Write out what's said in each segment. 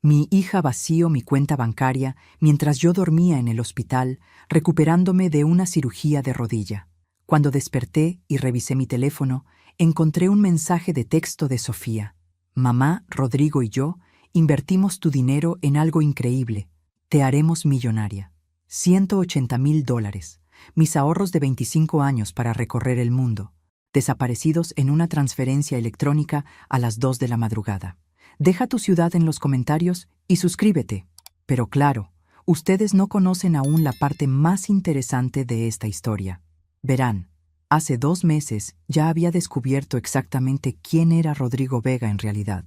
Mi hija vació mi cuenta bancaria mientras yo dormía en el hospital, recuperándome de una cirugía de rodilla. Cuando desperté y revisé mi teléfono, encontré un mensaje de texto de Sofía. Mamá, Rodrigo y yo invertimos tu dinero en algo increíble. Te haremos millonaria. $180,000. Mis ahorros de 25 años para recorrer el mundo, desaparecidos en una transferencia electrónica a las 2 de la madrugada. Deja tu ciudad en los comentarios y suscríbete. Pero claro, ustedes no conocen aún la parte más interesante de esta historia. Verán, hace 2 meses ya había descubierto exactamente quién era Rodrigo Vega en realidad,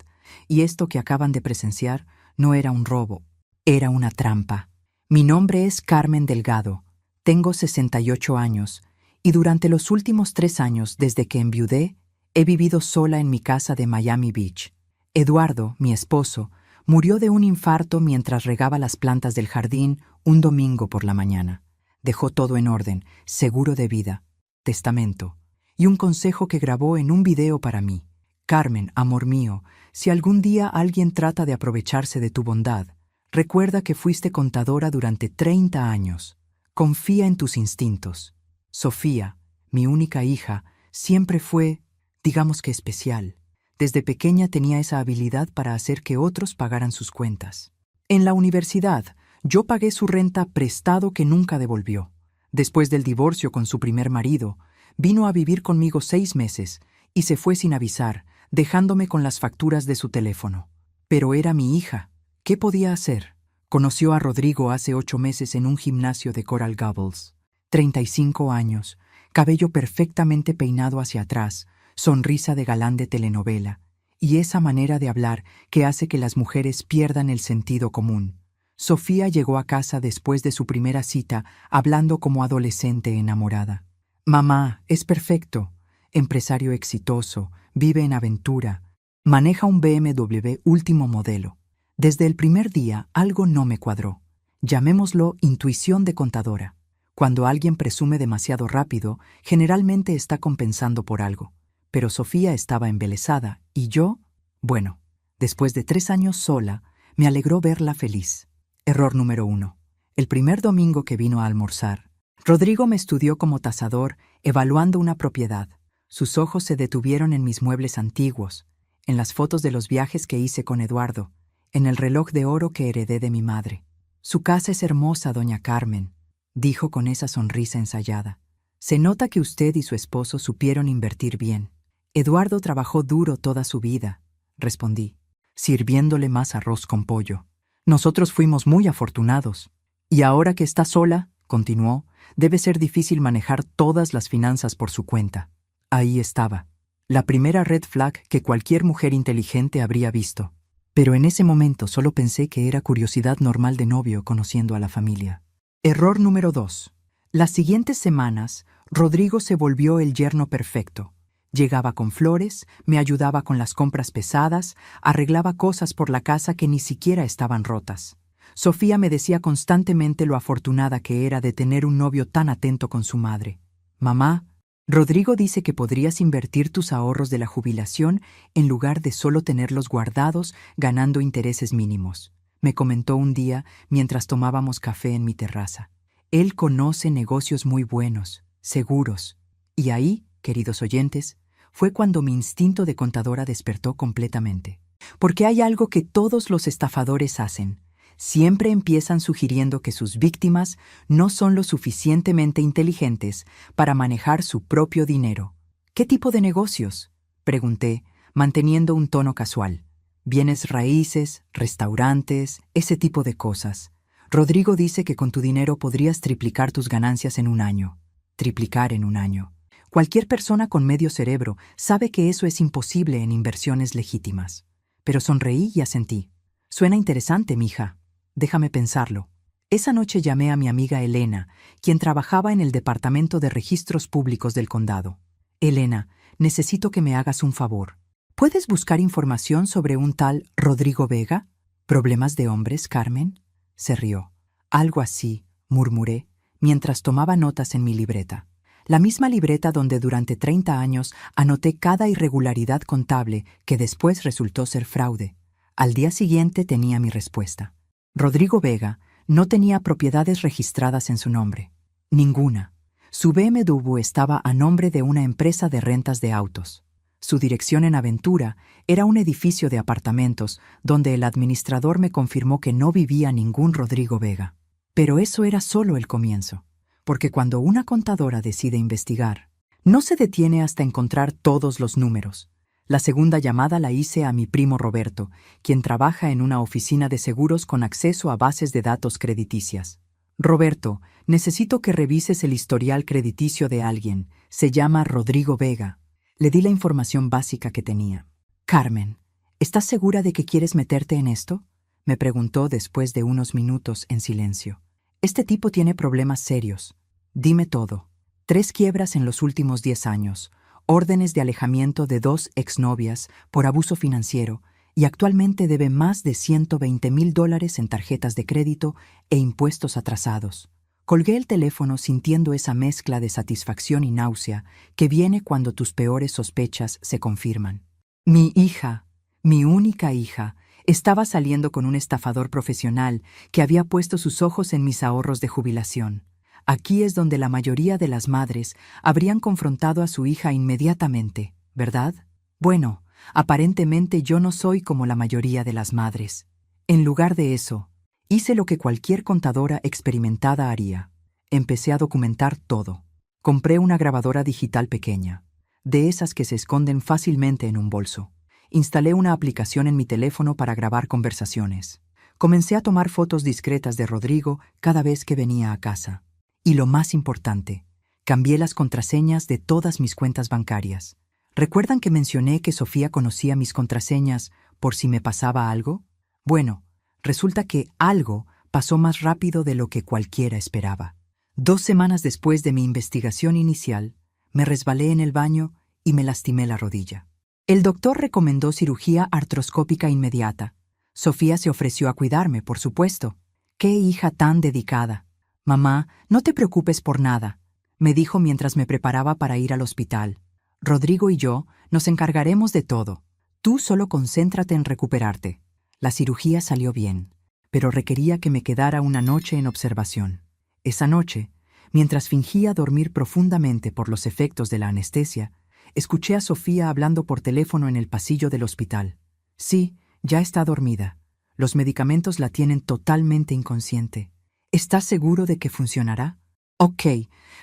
y esto que acaban de presenciar no era un robo, era una trampa. Mi nombre es Carmen Delgado, tengo 68 años, y durante los últimos 3 años desde que enviudé, he vivido sola en mi casa de Miami Beach. Eduardo, mi esposo, murió de un infarto mientras regaba las plantas del jardín un domingo por la mañana. Dejó todo en orden, seguro de vida, testamento, y un consejo que grabó en un video para mí. Carmen, amor mío, si algún día alguien trata de aprovecharse de tu bondad, recuerda que fuiste contadora durante 30 años. Confía en tus instintos. Sofía, mi única hija, siempre fue, digamos que especial. Desde pequeña tenía esa habilidad para hacer que otros pagaran sus cuentas. En la universidad, yo pagué su renta prestado que nunca devolvió. Después del divorcio con su primer marido, vino a vivir conmigo 6 meses y se fue sin avisar, dejándome con las facturas de su teléfono. Pero era mi hija. ¿Qué podía hacer? Conoció a Rodrigo hace 8 meses en un gimnasio de Coral Gables. 35 años, cabello perfectamente peinado hacia atrás, sonrisa de galán de telenovela, y esa manera de hablar que hace que las mujeres pierdan el sentido común. Sofía llegó a casa después de su primera cita hablando como adolescente enamorada. Mamá, es perfecto, empresario exitoso, vive en aventura, maneja un BMW último modelo. Desde el primer día algo no me cuadró. Llamémoslo intuición de contadora. Cuando alguien presume demasiado rápido, generalmente está compensando por algo. Pero Sofía estaba embelesada y yo, bueno, después de 3 años sola, me alegró verla feliz. Error número 1. El primer domingo que vino a almorzar, Rodrigo me estudió como tasador, evaluando una propiedad. Sus ojos se detuvieron en mis muebles antiguos, en las fotos de los viajes que hice con Eduardo, en el reloj de oro que heredé de mi madre. Su casa es hermosa, doña Carmen, dijo con esa sonrisa ensayada. Se nota que usted y su esposo supieron invertir bien. Eduardo trabajó duro toda su vida, respondí, sirviéndole más arroz con pollo. Nosotros fuimos muy afortunados. Y ahora que está sola, continuó, debe ser difícil manejar todas las finanzas por su cuenta. Ahí estaba, la primera red flag que cualquier mujer inteligente habría visto. Pero en ese momento solo pensé que era curiosidad normal de novio conociendo a la familia. Error número 2. Las siguientes semanas, Rodrigo se volvió el yerno perfecto. Llegaba con flores, me ayudaba con las compras pesadas, arreglaba cosas por la casa que ni siquiera estaban rotas. Sofía me decía constantemente lo afortunada que era de tener un novio tan atento con su madre. Mamá, Rodrigo dice que podrías invertir tus ahorros de la jubilación en lugar de solo tenerlos guardados ganando intereses mínimos. Me comentó un día mientras tomábamos café en mi terraza. Él conoce negocios muy buenos, seguros. Y ahí, queridos oyentes, fue cuando mi instinto de contadora despertó completamente. Porque hay algo que todos los estafadores hacen. Siempre empiezan sugiriendo que sus víctimas no son lo suficientemente inteligentes para manejar su propio dinero. ¿Qué tipo de negocios?, pregunté, manteniendo un tono casual. Bienes raíces, restaurantes, ese tipo de cosas. Rodrigo dice que con tu dinero podrías triplicar tus ganancias en un año. Triplicar en un año. Cualquier persona con medio cerebro sabe que eso es imposible en inversiones legítimas. Pero sonreí y asentí. Suena interesante, mija. Déjame pensarlo. Esa noche llamé a mi amiga Elena, quien trabajaba en el Departamento de Registros Públicos del condado. Elena, necesito que me hagas un favor. ¿Puedes buscar información sobre un tal Rodrigo Vega? ¿Problemas de hombres, Carmen? Se rió. Algo así, murmuré, mientras tomaba notas en mi libreta. La misma libreta donde durante 30 años anoté cada irregularidad contable que después resultó ser fraude. Al día siguiente tenía mi respuesta. Rodrigo Vega no tenía propiedades registradas en su nombre. Ninguna. Su BMW estaba a nombre de una empresa de rentas de autos. Su dirección en Aventura era un edificio de apartamentos donde el administrador me confirmó que no vivía ningún Rodrigo Vega. Pero eso era solo el comienzo, porque cuando una contadora decide investigar, no se detiene hasta encontrar todos los números. La segunda llamada la hice a mi primo Roberto, quien trabaja en una oficina de seguros con acceso a bases de datos crediticias. Roberto, necesito que revises el historial crediticio de alguien. Se llama Rodrigo Vega. Le di la información básica que tenía. Carmen, ¿estás segura de que quieres meterte en esto? Me preguntó después de unos minutos en silencio. Este tipo tiene problemas serios. Dime todo. 3 quiebras en los últimos 10 años, órdenes de alejamiento de 2 exnovias por abuso financiero y actualmente debe más de $120,000 en tarjetas de crédito e impuestos atrasados. Colgué el teléfono sintiendo esa mezcla de satisfacción y náusea que viene cuando tus peores sospechas se confirman. Mi hija, mi única hija, estaba saliendo con un estafador profesional que había puesto sus ojos en mis ahorros de jubilación. Aquí es donde la mayoría de las madres habrían confrontado a su hija inmediatamente, ¿verdad? Bueno, aparentemente yo no soy como la mayoría de las madres. En lugar de eso, hice lo que cualquier contadora experimentada haría. Empecé a documentar todo. Compré una grabadora digital pequeña, de esas que se esconden fácilmente en un bolso. Instalé una aplicación en mi teléfono para grabar conversaciones. Comencé a tomar fotos discretas de Rodrigo cada vez que venía a casa. Y lo más importante, cambié las contraseñas de todas mis cuentas bancarias. ¿Recuerdan que mencioné que Sofía conocía mis contraseñas por si me pasaba algo? Bueno, resulta que algo pasó más rápido de lo que cualquiera esperaba. 2 semanas después de mi investigación inicial, me resbalé en el baño y me lastimé la rodilla. El doctor recomendó cirugía artroscópica inmediata. Sofía se ofreció a cuidarme, por supuesto. ¡Qué hija tan dedicada! Mamá, no te preocupes por nada, me dijo mientras me preparaba para ir al hospital. Rodrigo y yo nos encargaremos de todo. Tú solo concéntrate en recuperarte. La cirugía salió bien, pero requería que me quedara una noche en observación. Esa noche, mientras fingía dormir profundamente por los efectos de la anestesia, escuché a Sofía hablando por teléfono en el pasillo del hospital. Sí, ya está dormida. Los medicamentos la tienen totalmente inconsciente. ¿Estás seguro de que funcionará? Ok,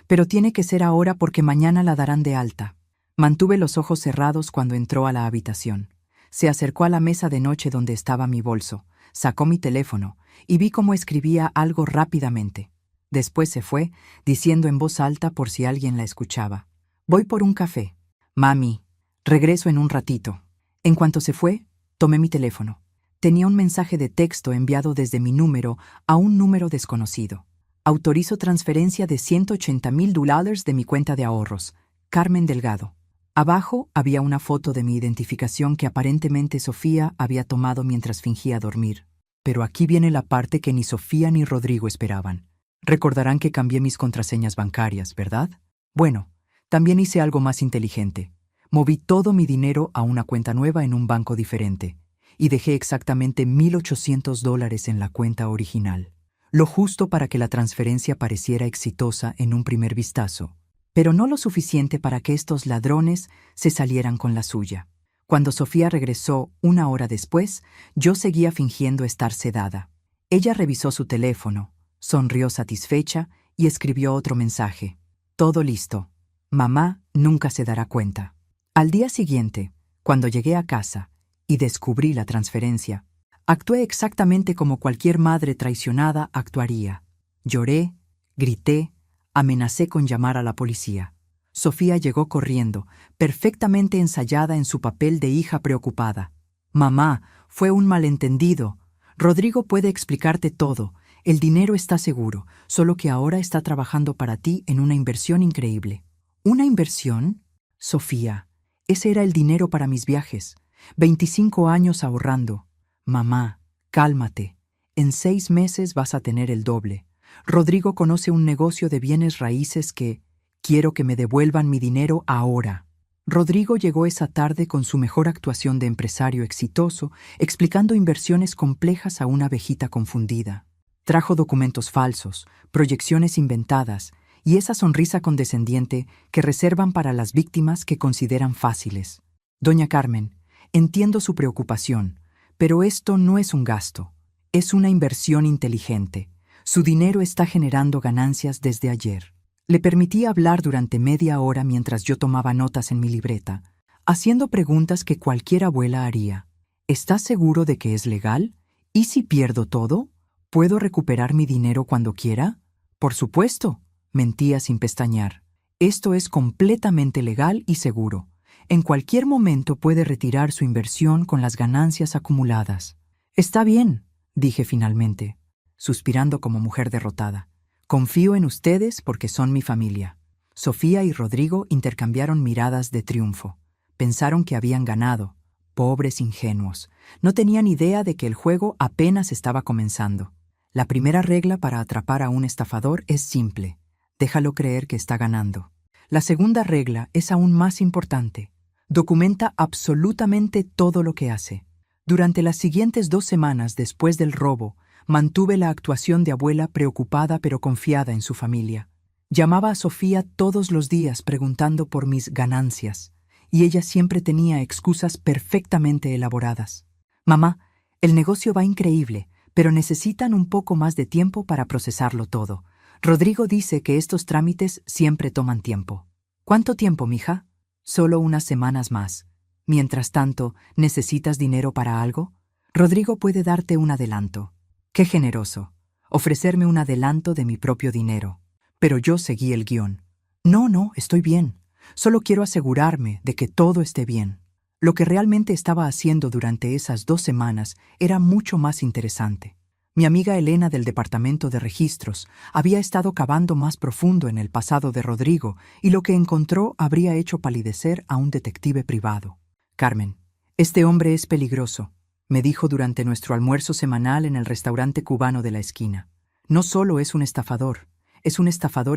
pero tiene que ser ahora porque mañana la darán de alta. Mantuve los ojos cerrados cuando entró a la habitación. Se acercó a la mesa de noche donde estaba mi bolso, sacó mi teléfono y vi cómo escribía algo rápidamente. Después se fue, diciendo en voz alta por si alguien la escuchaba. Voy por un café. Mami, regreso en un ratito. En cuanto se fue, tomé mi teléfono. Tenía un mensaje de texto enviado desde mi número a un número desconocido. Autorizo transferencia de $180,000 de mi cuenta de ahorros. Carmen Delgado. Abajo había una foto de mi identificación que aparentemente Sofía había tomado mientras fingía dormir. Pero aquí viene la parte que ni Sofía ni Rodrigo esperaban. Recordarán que cambié mis contraseñas bancarias, ¿verdad? Bueno, también hice algo más inteligente. Moví todo mi dinero a una cuenta nueva en un banco diferente y dejé exactamente $1,800 en la cuenta original. Lo justo para que la transferencia pareciera exitosa en un primer vistazo, pero no lo suficiente para que estos ladrones se salieran con la suya. Cuando Sofía regresó 1 hora después, yo seguía fingiendo estar sedada. Ella revisó su teléfono, sonrió satisfecha y escribió otro mensaje. Todo listo. Mamá nunca se dará cuenta. Al día siguiente, cuando llegué a casa y descubrí la transferencia, actué exactamente como cualquier madre traicionada actuaría. Lloré, grité, amenacé con llamar a la policía. Sofía llegó corriendo, perfectamente ensayada en su papel de hija preocupada. Mamá, fue un malentendido. Rodrigo puede explicarte todo. El dinero está seguro, solo que ahora está trabajando para ti en una inversión increíble. ¿Una inversión? Sofía, ese era el dinero para mis viajes. 25 años ahorrando. Mamá, cálmate. En 6 meses vas a tener el doble. Rodrigo conoce un negocio de bienes raíces que... Quiero que me devuelvan mi dinero ahora. Rodrigo llegó esa tarde con su mejor actuación de empresario exitoso, explicando inversiones complejas a una abejita confundida. Trajo documentos falsos, proyecciones inventadas y esa sonrisa condescendiente que reservan para las víctimas que consideran fáciles. Doña Carmen, entiendo su preocupación, pero esto no es un gasto, es una inversión inteligente. Su dinero está generando ganancias desde ayer. Le permití hablar durante media hora mientras yo tomaba notas en mi libreta, haciendo preguntas que cualquier abuela haría. ¿Estás seguro de que es legal? ¿Y si pierdo todo? ¿Puedo recuperar mi dinero cuando quiera? Por supuesto, mentía sin pestañear. Esto es completamente legal y seguro. En cualquier momento puede retirar su inversión con las ganancias acumuladas. Está bien, dije finalmente, suspirando como mujer derrotada. Confío en ustedes porque son mi familia. Sofía y Rodrigo intercambiaron miradas de triunfo. Pensaron que habían ganado. Pobres ingenuos. No tenían idea de que el juego apenas estaba comenzando. La primera regla para atrapar a un estafador es simple. Déjalo creer que está ganando. La segunda regla es aún más importante. Documenta absolutamente todo lo que hace. Durante las siguientes 2 semanas después del robo, mantuve la actuación de abuela preocupada pero confiada en su familia. Llamaba a Sofía todos los días preguntando por mis ganancias, y ella siempre tenía excusas perfectamente elaboradas. Mamá, el negocio va increíble, pero necesitan un poco más de tiempo para procesarlo todo. Rodrigo dice que estos trámites siempre toman tiempo. ¿Cuánto tiempo, mija? Solo unas semanas más. Mientras tanto, ¿necesitas dinero para algo? Rodrigo puede darte un adelanto. ¡Qué generoso! Ofrecerme un adelanto de mi propio dinero. Pero yo seguí el guión. No, estoy bien. Solo quiero asegurarme de que todo esté bien. Lo que realmente estaba haciendo durante esas 2 semanas era mucho más interesante. Mi amiga Elena del departamento de registros había estado cavando más profundo en el pasado de Rodrigo y lo que encontró habría hecho palidecer a un detective privado. Carmen, este hombre es peligroso, me dijo durante nuestro almuerzo semanal en el restaurante cubano de la esquina. No solo es un estafador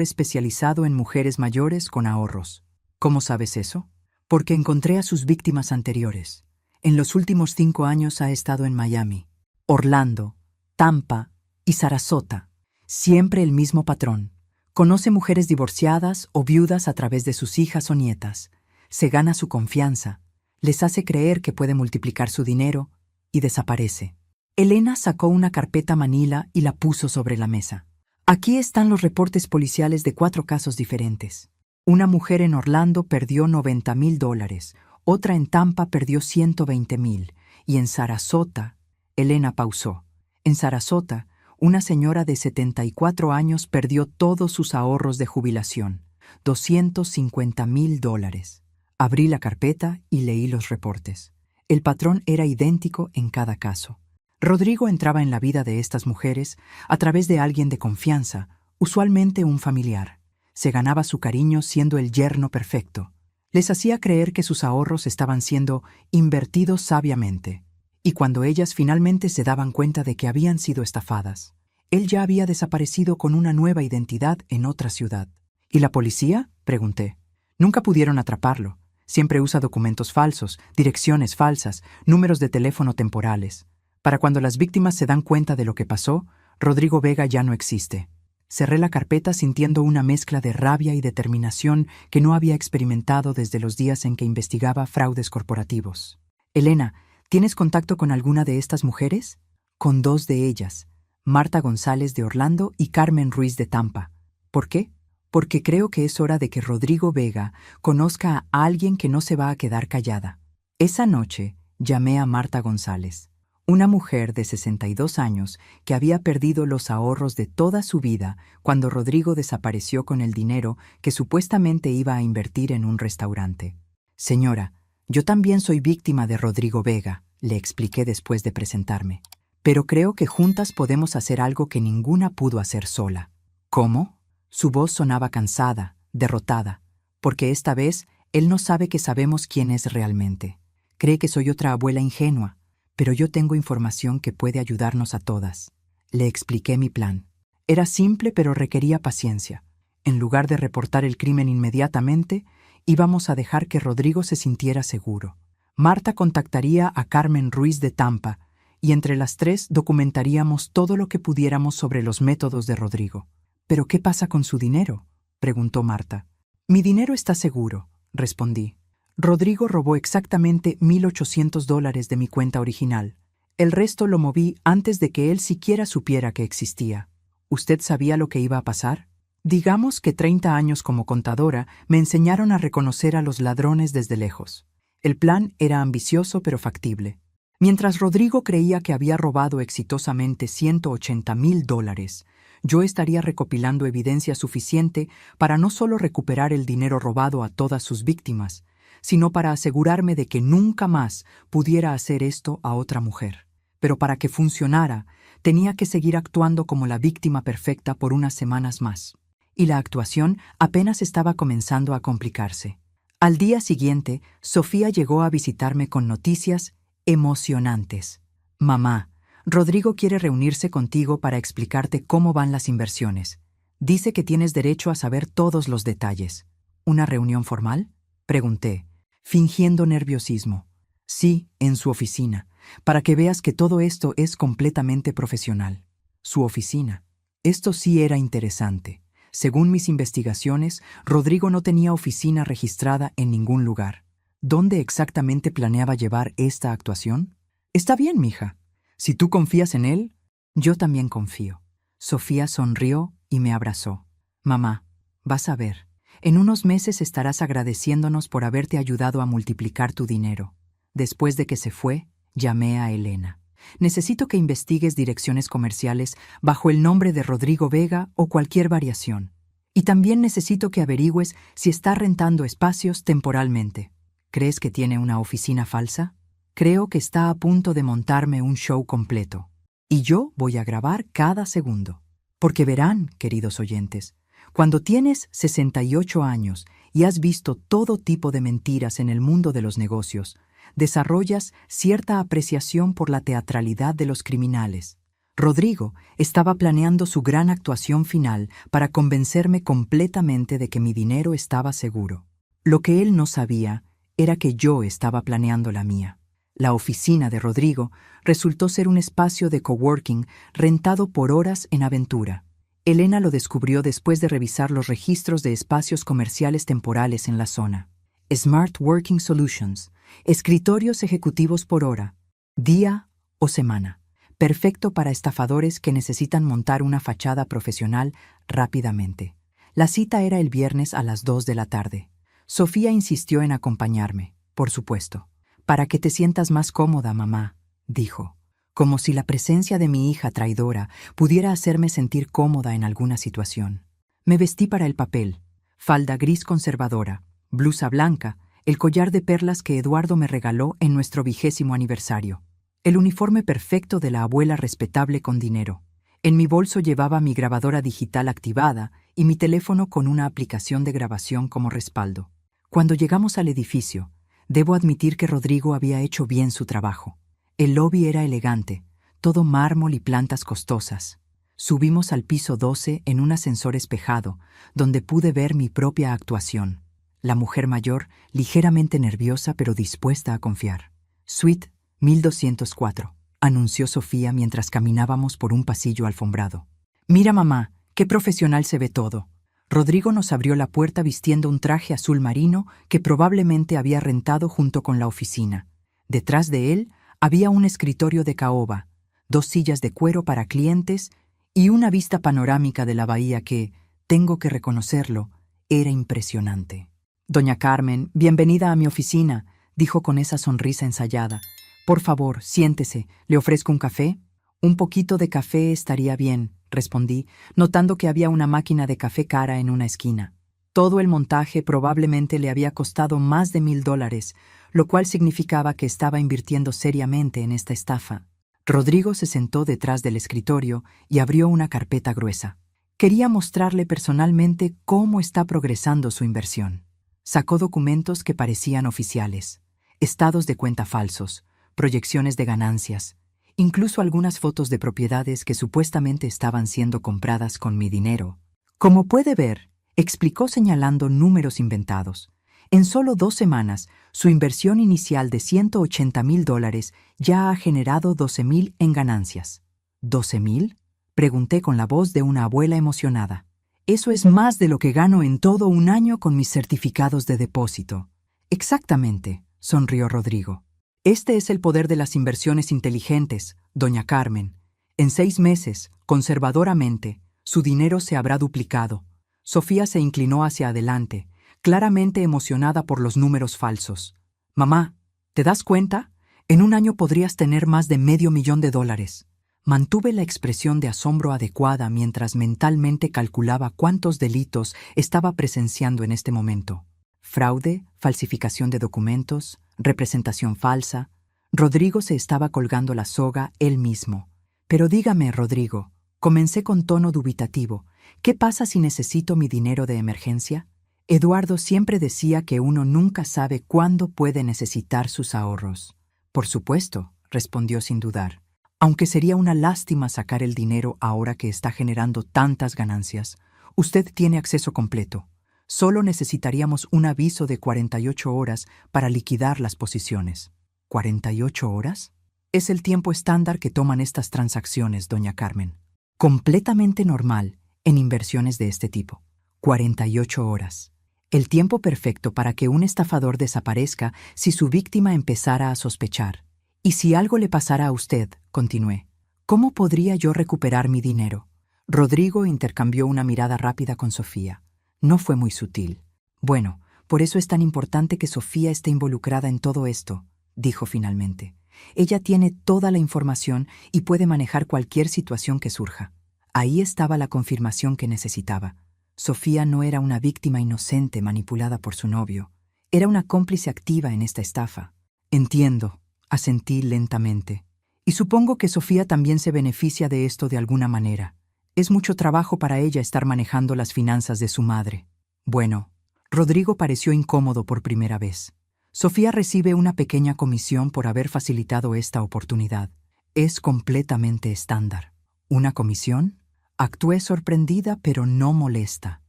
especializado en mujeres mayores con ahorros. ¿Cómo sabes eso? Porque encontré a sus víctimas anteriores. En los últimos 5 años ha estado en Miami, Orlando, Tampa y Sarasota. Siempre el mismo patrón. Conoce mujeres divorciadas o viudas a través de sus hijas o nietas. Se gana su confianza, les hace creer que puede multiplicar su dinero y desaparece. Elena sacó una carpeta manila y la puso sobre la mesa. Aquí están los reportes policiales de 4 casos diferentes. Una mujer en Orlando perdió $90,000, otra en Tampa perdió $120,000 y en Sarasota, Elena pausó. En Sarasota, una señora de 74 años perdió todos sus ahorros de jubilación, $250,000. Abrí la carpeta y leí los reportes. El patrón era idéntico en cada caso. Rodrigo entraba en la vida de estas mujeres a través de alguien de confianza, usualmente un familiar. Se ganaba su cariño siendo el yerno perfecto. Les hacía creer que sus ahorros estaban siendo invertidos sabiamente. Y cuando ellas finalmente se daban cuenta de que habían sido estafadas, él ya había desaparecido con una nueva identidad en otra ciudad. ¿Y la policía?, pregunté. Nunca pudieron atraparlo. Siempre usa documentos falsos, direcciones falsas, números de teléfono temporales. Para cuando las víctimas se dan cuenta de lo que pasó, Rodrigo Vega ya no existe. Cerré la carpeta sintiendo una mezcla de rabia y determinación que no había experimentado desde los días en que investigaba fraudes corporativos. Elena, ¿tienes contacto con alguna de estas mujeres? Con 2 de ellas, Marta González de Orlando y Carmen Ruiz de Tampa. ¿Por qué? Porque creo que es hora de que Rodrigo Vega conozca a alguien que no se va a quedar callada. Esa noche llamé a Marta González, una mujer de 62 años que había perdido los ahorros de toda su vida cuando Rodrigo desapareció con el dinero que supuestamente iba a invertir en un restaurante. Señora, yo también soy víctima de Rodrigo Vega, le expliqué después de presentarme. Pero creo que juntas podemos hacer algo que ninguna pudo hacer sola. ¿Cómo? Su voz sonaba cansada, derrotada, porque esta vez él no sabe que sabemos quién es realmente. Cree que soy otra abuela ingenua, pero yo tengo información que puede ayudarnos a todas. Le expliqué mi plan. Era simple pero requería paciencia. En lugar de reportar el crimen inmediatamente, Íbamos a dejar que Rodrigo se sintiera seguro. Marta contactaría a Carmen Ruiz de Tampa y entre las tres documentaríamos todo lo que pudiéramos sobre los métodos de Rodrigo. ¿Pero qué pasa con su dinero?, preguntó Marta. Mi dinero está seguro, respondí. Rodrigo robó exactamente $1,800 de mi cuenta original. El resto lo moví antes de que él siquiera supiera que existía. ¿Usted sabía lo que iba a pasar? Digamos que 30 años como contadora me enseñaron a reconocer a los ladrones desde lejos. El plan era ambicioso pero factible. Mientras Rodrigo creía que había robado exitosamente $180,000, yo estaría recopilando evidencia suficiente para no solo recuperar el dinero robado a todas sus víctimas, sino para asegurarme de que nunca más pudiera hacer esto a otra mujer. Pero para que funcionara, tenía que seguir actuando como la víctima perfecta por unas semanas más. Y la actuación apenas estaba comenzando a complicarse. Al día siguiente, Sofía llegó a visitarme con noticias emocionantes. Mamá, Rodrigo quiere reunirse contigo para explicarte cómo van las inversiones. Dice que tienes derecho a saber todos los detalles. ¿Una reunión formal?, pregunté, fingiendo nerviosismo. Sí, en su oficina, para que veas que todo esto es completamente profesional. Su oficina. Esto sí era interesante. Según mis investigaciones, Rodrigo no tenía oficina registrada en ningún lugar. ¿Dónde exactamente planeaba llevar esta actuación? Está bien, mija. Si tú confías en él, yo también confío. Sofía sonrió y me abrazó. Mamá, vas a ver. En unos meses estarás agradeciéndonos por haberte ayudado a multiplicar tu dinero. Después de que se fue, llamé a Elena. Necesito que investigues direcciones comerciales bajo el nombre de Rodrigo Vega o cualquier variación. Y también necesito que averigües si está rentando espacios temporalmente. ¿Crees que tiene una oficina falsa? Creo que está a punto de montarme un show completo. Y yo voy a grabar cada segundo. Porque verán, queridos oyentes, cuando tienes 68 años y has visto todo tipo de mentiras en el mundo de los negocios, desarrollas cierta apreciación por la teatralidad de los criminales. Rodrigo estaba planeando su gran actuación final para convencerme completamente de que mi dinero estaba seguro. Lo que él no sabía era que yo estaba planeando la mía. La oficina de Rodrigo resultó ser un espacio de coworking rentado por horas en aventura. Elena lo descubrió después de revisar los registros de espacios comerciales temporales en la zona. Smart Working Solutions, escritorios ejecutivos por hora, día o semana. Perfecto para estafadores que necesitan montar una fachada profesional rápidamente. La cita era el viernes a las 2 de la tarde. Sofía insistió en acompañarme, por supuesto. Para que te sientas más cómoda, mamá, dijo, como si la presencia de mi hija traidora pudiera hacerme sentir cómoda en alguna situación. Me vestí para el papel, falda gris conservadora, blusa blanca, el collar de perlas que Eduardo me regaló en nuestro 20º aniversario. El uniforme perfecto de la abuela respetable con dinero. En mi bolso llevaba mi grabadora digital activada y mi teléfono con una aplicación de grabación como respaldo. Cuando llegamos al edificio, debo admitir que Rodrigo había hecho bien su trabajo. El lobby era elegante, todo mármol y plantas costosas. Subimos al piso 12 en un ascensor espejado, donde pude ver mi propia actuación. La mujer mayor, ligeramente nerviosa pero dispuesta a confiar. Suite 1204, anunció Sofía mientras caminábamos por un pasillo alfombrado. Mira, mamá, qué profesional se ve todo. Rodrigo nos abrió la puerta vistiendo un traje azul marino que probablemente había rentado junto con la oficina. Detrás de él había un escritorio de caoba, 2 sillas de cuero para clientes y una vista panorámica de la bahía que, tengo que reconocerlo, era impresionante. Doña Carmen, bienvenida a mi oficina, dijo con esa sonrisa ensayada. Por favor, siéntese, ¿le ofrezco un café? Un poquito de café estaría bien, respondí, notando que había una máquina de café cara en una esquina. Todo el montaje probablemente le había costado más de $1,000, lo cual significaba que estaba invirtiendo seriamente en esta estafa. Rodrigo se sentó detrás del escritorio y abrió una carpeta gruesa. Quería mostrarle personalmente cómo está progresando su inversión. Sacó documentos que parecían oficiales, estados de cuenta falsos, proyecciones de ganancias, incluso algunas fotos de propiedades que supuestamente estaban siendo compradas con mi dinero. Como puede ver, explicó señalando números inventados, En solo 2 semanas, su inversión inicial de $180,000 ya ha generado 12,000 en ganancias. ¿12,000? Pregunté con la voz de una abuela emocionada. Eso es más de lo que gano en todo un año con mis certificados de depósito. Exactamente, sonrió Rodrigo. Este es el poder de las inversiones inteligentes, doña Carmen. En 6 meses, conservadoramente, su dinero se habrá duplicado. Sofía se inclinó hacia adelante, claramente emocionada por los números falsos. Mamá, ¿te das cuenta? En un año podrías tener más de $500,000. Mantuve la expresión de asombro adecuada mientras mentalmente calculaba cuántos delitos estaba presenciando en este momento. Fraude, falsificación de documentos, representación falsa. Rodrigo se estaba colgando la soga él mismo. Pero dígame, Rodrigo, comencé con tono dubitativo, ¿qué pasa si necesito mi dinero de emergencia? Eduardo siempre decía que uno nunca sabe cuándo puede necesitar sus ahorros. Por supuesto, respondió sin dudar. Aunque sería una lástima sacar el dinero ahora que está generando tantas ganancias, usted tiene acceso completo. Solo necesitaríamos un aviso de 48 horas para liquidar las posiciones. ¿48 horas? Es el tiempo estándar que toman estas transacciones, doña Carmen. Completamente normal en inversiones de este tipo. 48 horas. El tiempo perfecto para que un estafador desaparezca si su víctima empezara a sospechar. Y si algo le pasara a usted, continué, ¿cómo podría yo recuperar mi dinero? Rodrigo intercambió una mirada rápida con Sofía. No fue muy sutil. Bueno, por eso es tan importante que Sofía esté involucrada en todo esto, dijo finalmente. Ella tiene toda la información y puede manejar cualquier situación que surja. Ahí estaba la confirmación que necesitaba. Sofía no era una víctima inocente manipulada por su novio. Era una cómplice activa en esta estafa. Entiendo, asentí lentamente. Y supongo que Sofía también se beneficia de esto de alguna manera. Es mucho trabajo para ella estar manejando las finanzas de su madre. Bueno, Rodrigo pareció incómodo por primera vez. Sofía recibe una pequeña comisión por haber facilitado esta oportunidad. Es completamente estándar. ¿Una comisión? Actué sorprendida, pero no molesta.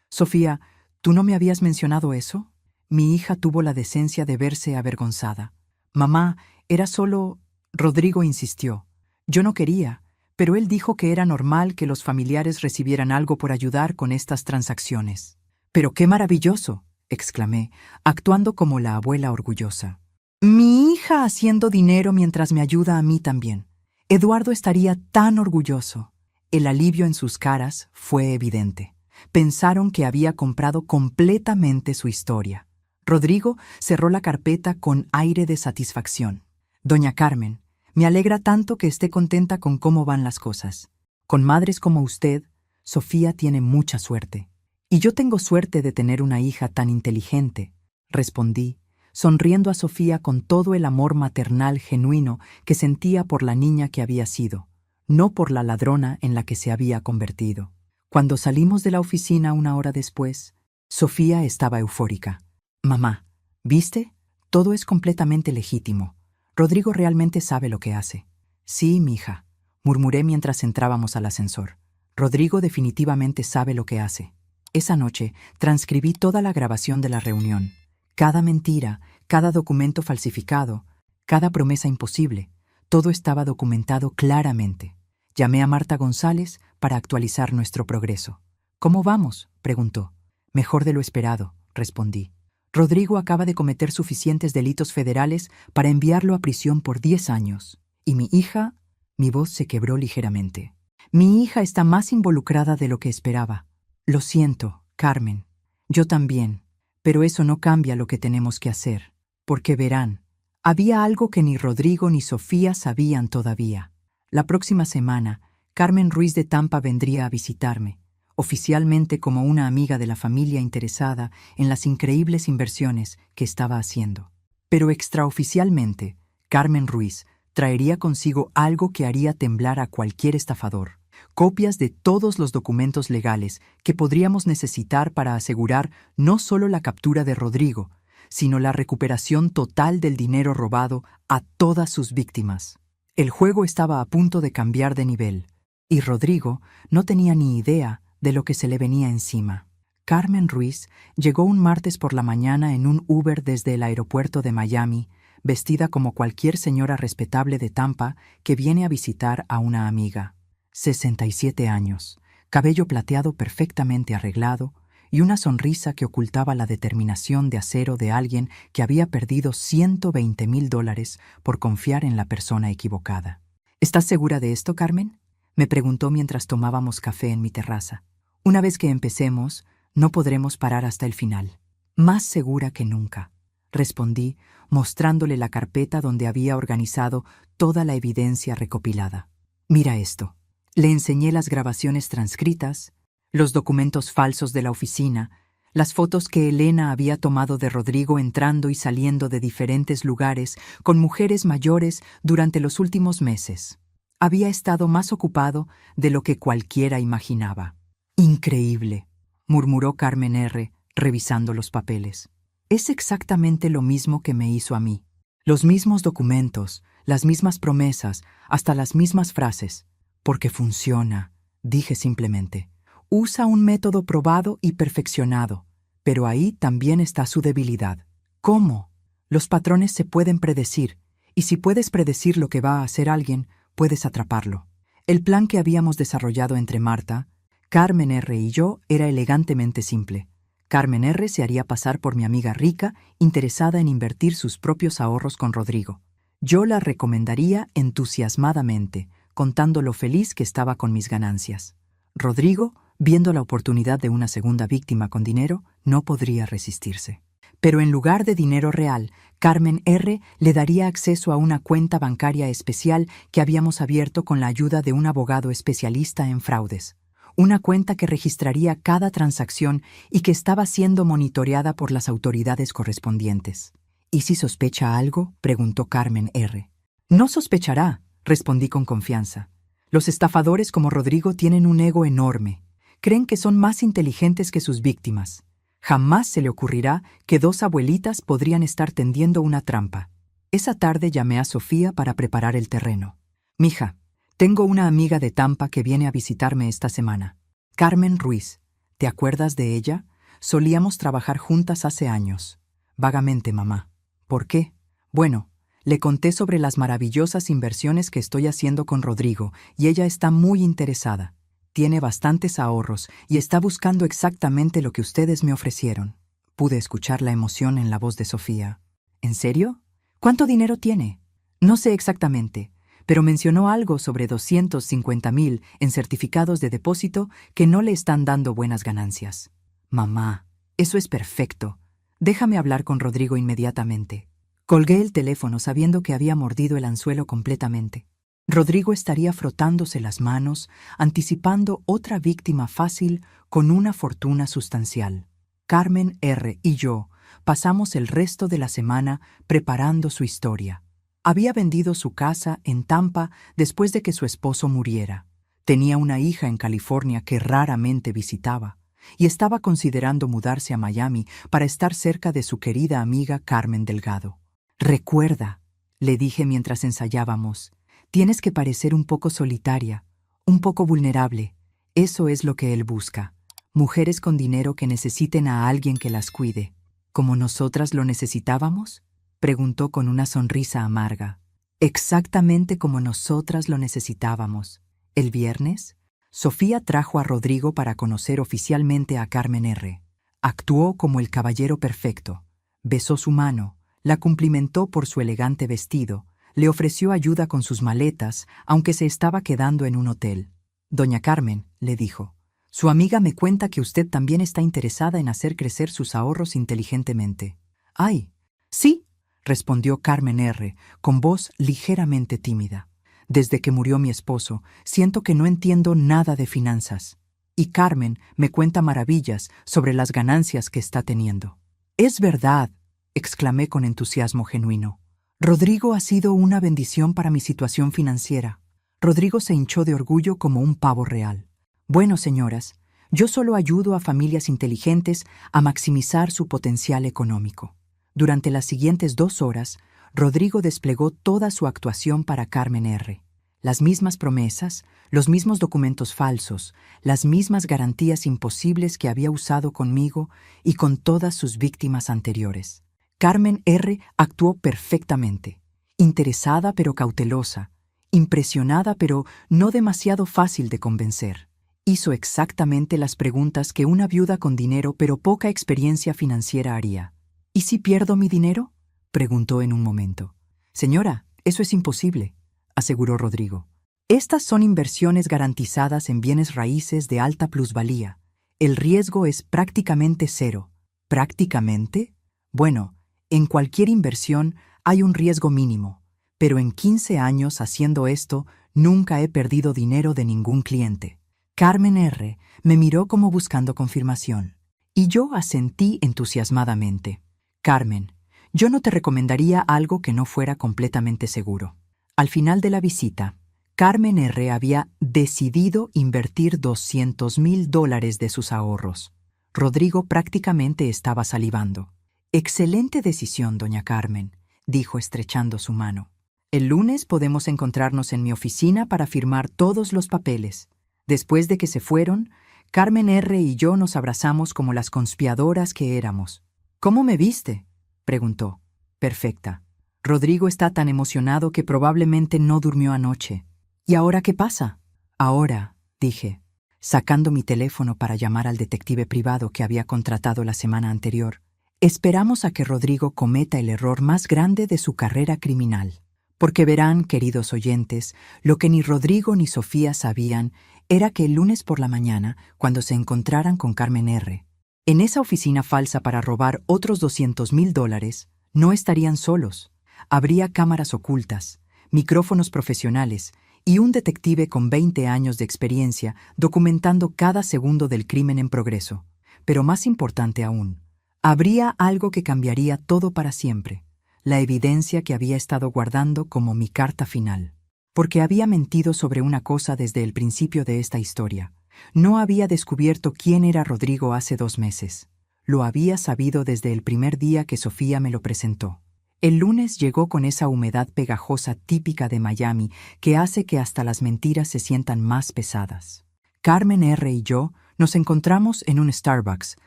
Sofía, ¿tú no me habías mencionado eso? Mi hija tuvo la decencia de verse avergonzada. Mamá, era solo... Rodrigo insistió. Yo no quería, pero él dijo que era normal que los familiares recibieran algo por ayudar con estas transacciones. ¡Pero qué maravilloso!, exclamé, actuando como la abuela orgullosa. Mi hija haciendo dinero mientras me ayuda a mí también. Eduardo estaría tan orgulloso. El alivio en sus caras fue evidente. Pensaron que había comprado completamente su historia. Rodrigo cerró la carpeta con aire de satisfacción. Doña Carmen, me alegra tanto que esté contenta con cómo van las cosas. Con madres como usted, Sofía tiene mucha suerte. Y yo tengo suerte de tener una hija tan inteligente, respondí, sonriendo a Sofía con todo el amor maternal genuino que sentía por la niña que había sido, no por la ladrona en la que se había convertido. Cuando salimos de la oficina 1 hora después, Sofía estaba eufórica. Mamá, ¿viste? Todo es completamente legítimo. Rodrigo realmente sabe lo que hace. Sí, mija, murmuré mientras entrábamos al ascensor. Rodrigo definitivamente sabe lo que hace. Esa noche transcribí toda la grabación de la reunión. Cada mentira, cada documento falsificado, cada promesa imposible, todo estaba documentado claramente. Llamé a Marta González para actualizar nuestro progreso. ¿Cómo vamos?, preguntó. Mejor de lo esperado, respondí. Rodrigo acaba de cometer suficientes delitos federales para enviarlo a prisión por 10 años. Y mi hija... Mi voz se quebró ligeramente. Mi hija está más involucrada de lo que esperaba. Lo siento, Carmen. Yo también. Pero eso no cambia lo que tenemos que hacer. Porque verán, había algo que ni Rodrigo ni Sofía sabían todavía. La próxima semana, Carmen Ruiz de Tampa vendría a visitarme, oficialmente como una amiga de la familia interesada en las increíbles inversiones que estaba haciendo. Pero extraoficialmente, Carmen Ruiz traería consigo algo que haría temblar a cualquier estafador: copias de todos los documentos legales que podríamos necesitar para asegurar no solo la captura de Rodrigo, sino la recuperación total del dinero robado a todas sus víctimas. El juego estaba a punto de cambiar de nivel, y Rodrigo no tenía ni idea de lo que se le venía encima. Carmen Ruiz llegó un martes por la mañana en un Uber desde el aeropuerto de Miami, vestida como cualquier señora respetable de Tampa que viene a visitar a una amiga. 67 años, cabello plateado perfectamente arreglado y una sonrisa que ocultaba la determinación de acero de alguien que había perdido $120,000 por confiar en la persona equivocada. ¿Estás segura de esto, Carmen?, me preguntó mientras tomábamos café en mi terraza. Una vez que empecemos, no podremos parar hasta el final. Más segura que nunca, respondí, mostrándole la carpeta donde había organizado toda la evidencia recopilada. Mira esto. Le enseñé las grabaciones transcritas, los documentos falsos de la oficina, las fotos que Elena había tomado de Rodrigo entrando y saliendo de diferentes lugares con mujeres mayores durante los últimos meses. Había estado más ocupado de lo que cualquiera imaginaba. Increíble, murmuró Carmen R., revisando los papeles. Es exactamente lo mismo que me hizo a mí. Los mismos documentos, las mismas promesas, hasta las mismas frases. Porque funciona, dije simplemente. Usa un método probado y perfeccionado, pero ahí también está su debilidad. ¿Cómo? Los patrones se pueden predecir, y si puedes predecir lo que va a hacer alguien, puedes atraparlo. El plan que habíamos desarrollado entre Marta, Carmen R. y yo era elegantemente simple. Carmen R. se haría pasar por mi amiga rica, interesada en invertir sus propios ahorros con Rodrigo. Yo la recomendaría entusiasmadamente, contando lo feliz que estaba con mis ganancias. Rodrigo, viendo la oportunidad de una segunda víctima con dinero, no podría resistirse. Pero en lugar de dinero real, Carmen R. le daría acceso a una cuenta bancaria especial que habíamos abierto con la ayuda de un abogado especialista en fraudes. Una cuenta que registraría cada transacción y que estaba siendo monitoreada por las autoridades correspondientes. ¿Y si sospecha algo?, preguntó Carmen R. No sospechará, respondí con confianza. Los estafadores como Rodrigo tienen un ego enorme. Creen que son más inteligentes que sus víctimas. Jamás se le ocurrirá que dos abuelitas podrían estar tendiendo una trampa. Esa tarde llamé a Sofía para preparar el terreno. Mija, tengo una amiga de Tampa que viene a visitarme esta semana. Carmen Ruiz. ¿Te acuerdas de ella? Solíamos trabajar juntas hace años. Vagamente, mamá. ¿Por qué? Bueno, le conté sobre las maravillosas inversiones que estoy haciendo con Rodrigo y ella está muy interesada. Tiene bastantes ahorros y está buscando exactamente lo que ustedes me ofrecieron. Pude escuchar la emoción en la voz de Sofía. ¿En serio? ¿Cuánto dinero tiene? No sé exactamente, pero mencionó algo sobre 250,000 en certificados de depósito que no le están dando buenas ganancias. Mamá, eso es perfecto. Déjame hablar con Rodrigo inmediatamente. Colgué el teléfono sabiendo que había mordido el anzuelo completamente. Rodrigo estaría frotándose las manos, anticipando otra víctima fácil con una fortuna sustancial. Carmen R. y yo pasamos el resto de la semana preparando su historia. Había vendido su casa en Tampa después de que su esposo muriera. Tenía una hija en California que raramente visitaba y estaba considerando mudarse a Miami para estar cerca de su querida amiga Carmen Delgado. Recuerda, le dije mientras ensayábamos, tienes que parecer un poco solitaria, un poco vulnerable. Eso es lo que él busca. Mujeres con dinero que necesiten a alguien que las cuide. ¿Como nosotras lo necesitábamos?, preguntó con una sonrisa amarga. Exactamente como nosotras lo necesitábamos. El viernes, Sofía trajo a Rodrigo para conocer oficialmente a Carmen R. Actuó como el caballero perfecto. Besó su mano, la cumplimentó por su elegante vestido, le ofreció ayuda con sus maletas, aunque se estaba quedando en un hotel. Doña Carmen, le dijo, su amiga me cuenta que usted también está interesada en hacer crecer sus ahorros inteligentemente. ¡Ay! Sí, respondió Carmen R., con voz ligeramente tímida. Desde que murió mi esposo, siento que no entiendo nada de finanzas. Y Carmen me cuenta maravillas sobre las ganancias que está teniendo. Es verdad, exclamé con entusiasmo genuino. Rodrigo ha sido una bendición para mi situación financiera. Rodrigo se hinchó de orgullo como un pavo real. Bueno, señoras, yo solo ayudo a familias inteligentes a maximizar su potencial económico. Durante las siguientes 2 horas, Rodrigo desplegó toda su actuación para Carmen R. Las mismas promesas, los mismos documentos falsos, las mismas garantías imposibles que había usado conmigo y con todas sus víctimas anteriores. Carmen R. actuó perfectamente, interesada pero cautelosa, impresionada pero no demasiado fácil de convencer. Hizo exactamente las preguntas que una viuda con dinero pero poca experiencia financiera haría. ¿Y si pierdo mi dinero?, preguntó en un momento. Señora, eso es imposible, aseguró Rodrigo. Estas son inversiones garantizadas en bienes raíces de alta plusvalía. El riesgo es prácticamente cero. ¿Prácticamente? Bueno, en cualquier inversión hay un riesgo mínimo, pero en 15 años haciendo esto nunca he perdido dinero de ningún cliente. Carmen R. me miró como buscando confirmación, y yo asentí entusiasmadamente. Carmen, yo no te recomendaría algo que no fuera completamente seguro. Al final de la visita, Carmen R. había decidido invertir $200,000 de sus ahorros. Rodrigo prácticamente estaba salivando. «Excelente decisión, doña Carmen», dijo estrechando su mano. «El lunes podemos encontrarnos en mi oficina para firmar todos los papeles». Después de que se fueron, Carmen R. y yo nos abrazamos como las conspiradoras que éramos. «¿Cómo me viste?», preguntó. «Perfecta. Rodrigo está tan emocionado que probablemente no durmió anoche». «¿Y ahora qué pasa?». «Ahora», dije, sacando mi teléfono para llamar al detective privado que había contratado la semana anterior, «esperamos a que Rodrigo cometa el error más grande de su carrera criminal. Porque verán, queridos oyentes, lo que ni Rodrigo ni Sofía sabían era que el lunes por la mañana, cuando se encontraran con Carmen R., en esa oficina falsa para robar otros $200,000, no estarían solos. Habría cámaras ocultas, micrófonos profesionales y un detective con 20 años de experiencia documentando cada segundo del crimen en progreso. Pero más importante aún, habría algo que cambiaría todo para siempre, la evidencia que había estado guardando como mi carta final. Porque había mentido sobre una cosa desde el principio de esta historia. No había descubierto quién era Rodrigo hace 2 meses. Lo había sabido desde el primer día que Sofía me lo presentó. El lunes llegó con esa humedad pegajosa típica de Miami que hace que hasta las mentiras se sientan más pesadas. Carmen R. y yo nos encontramos en un Starbucks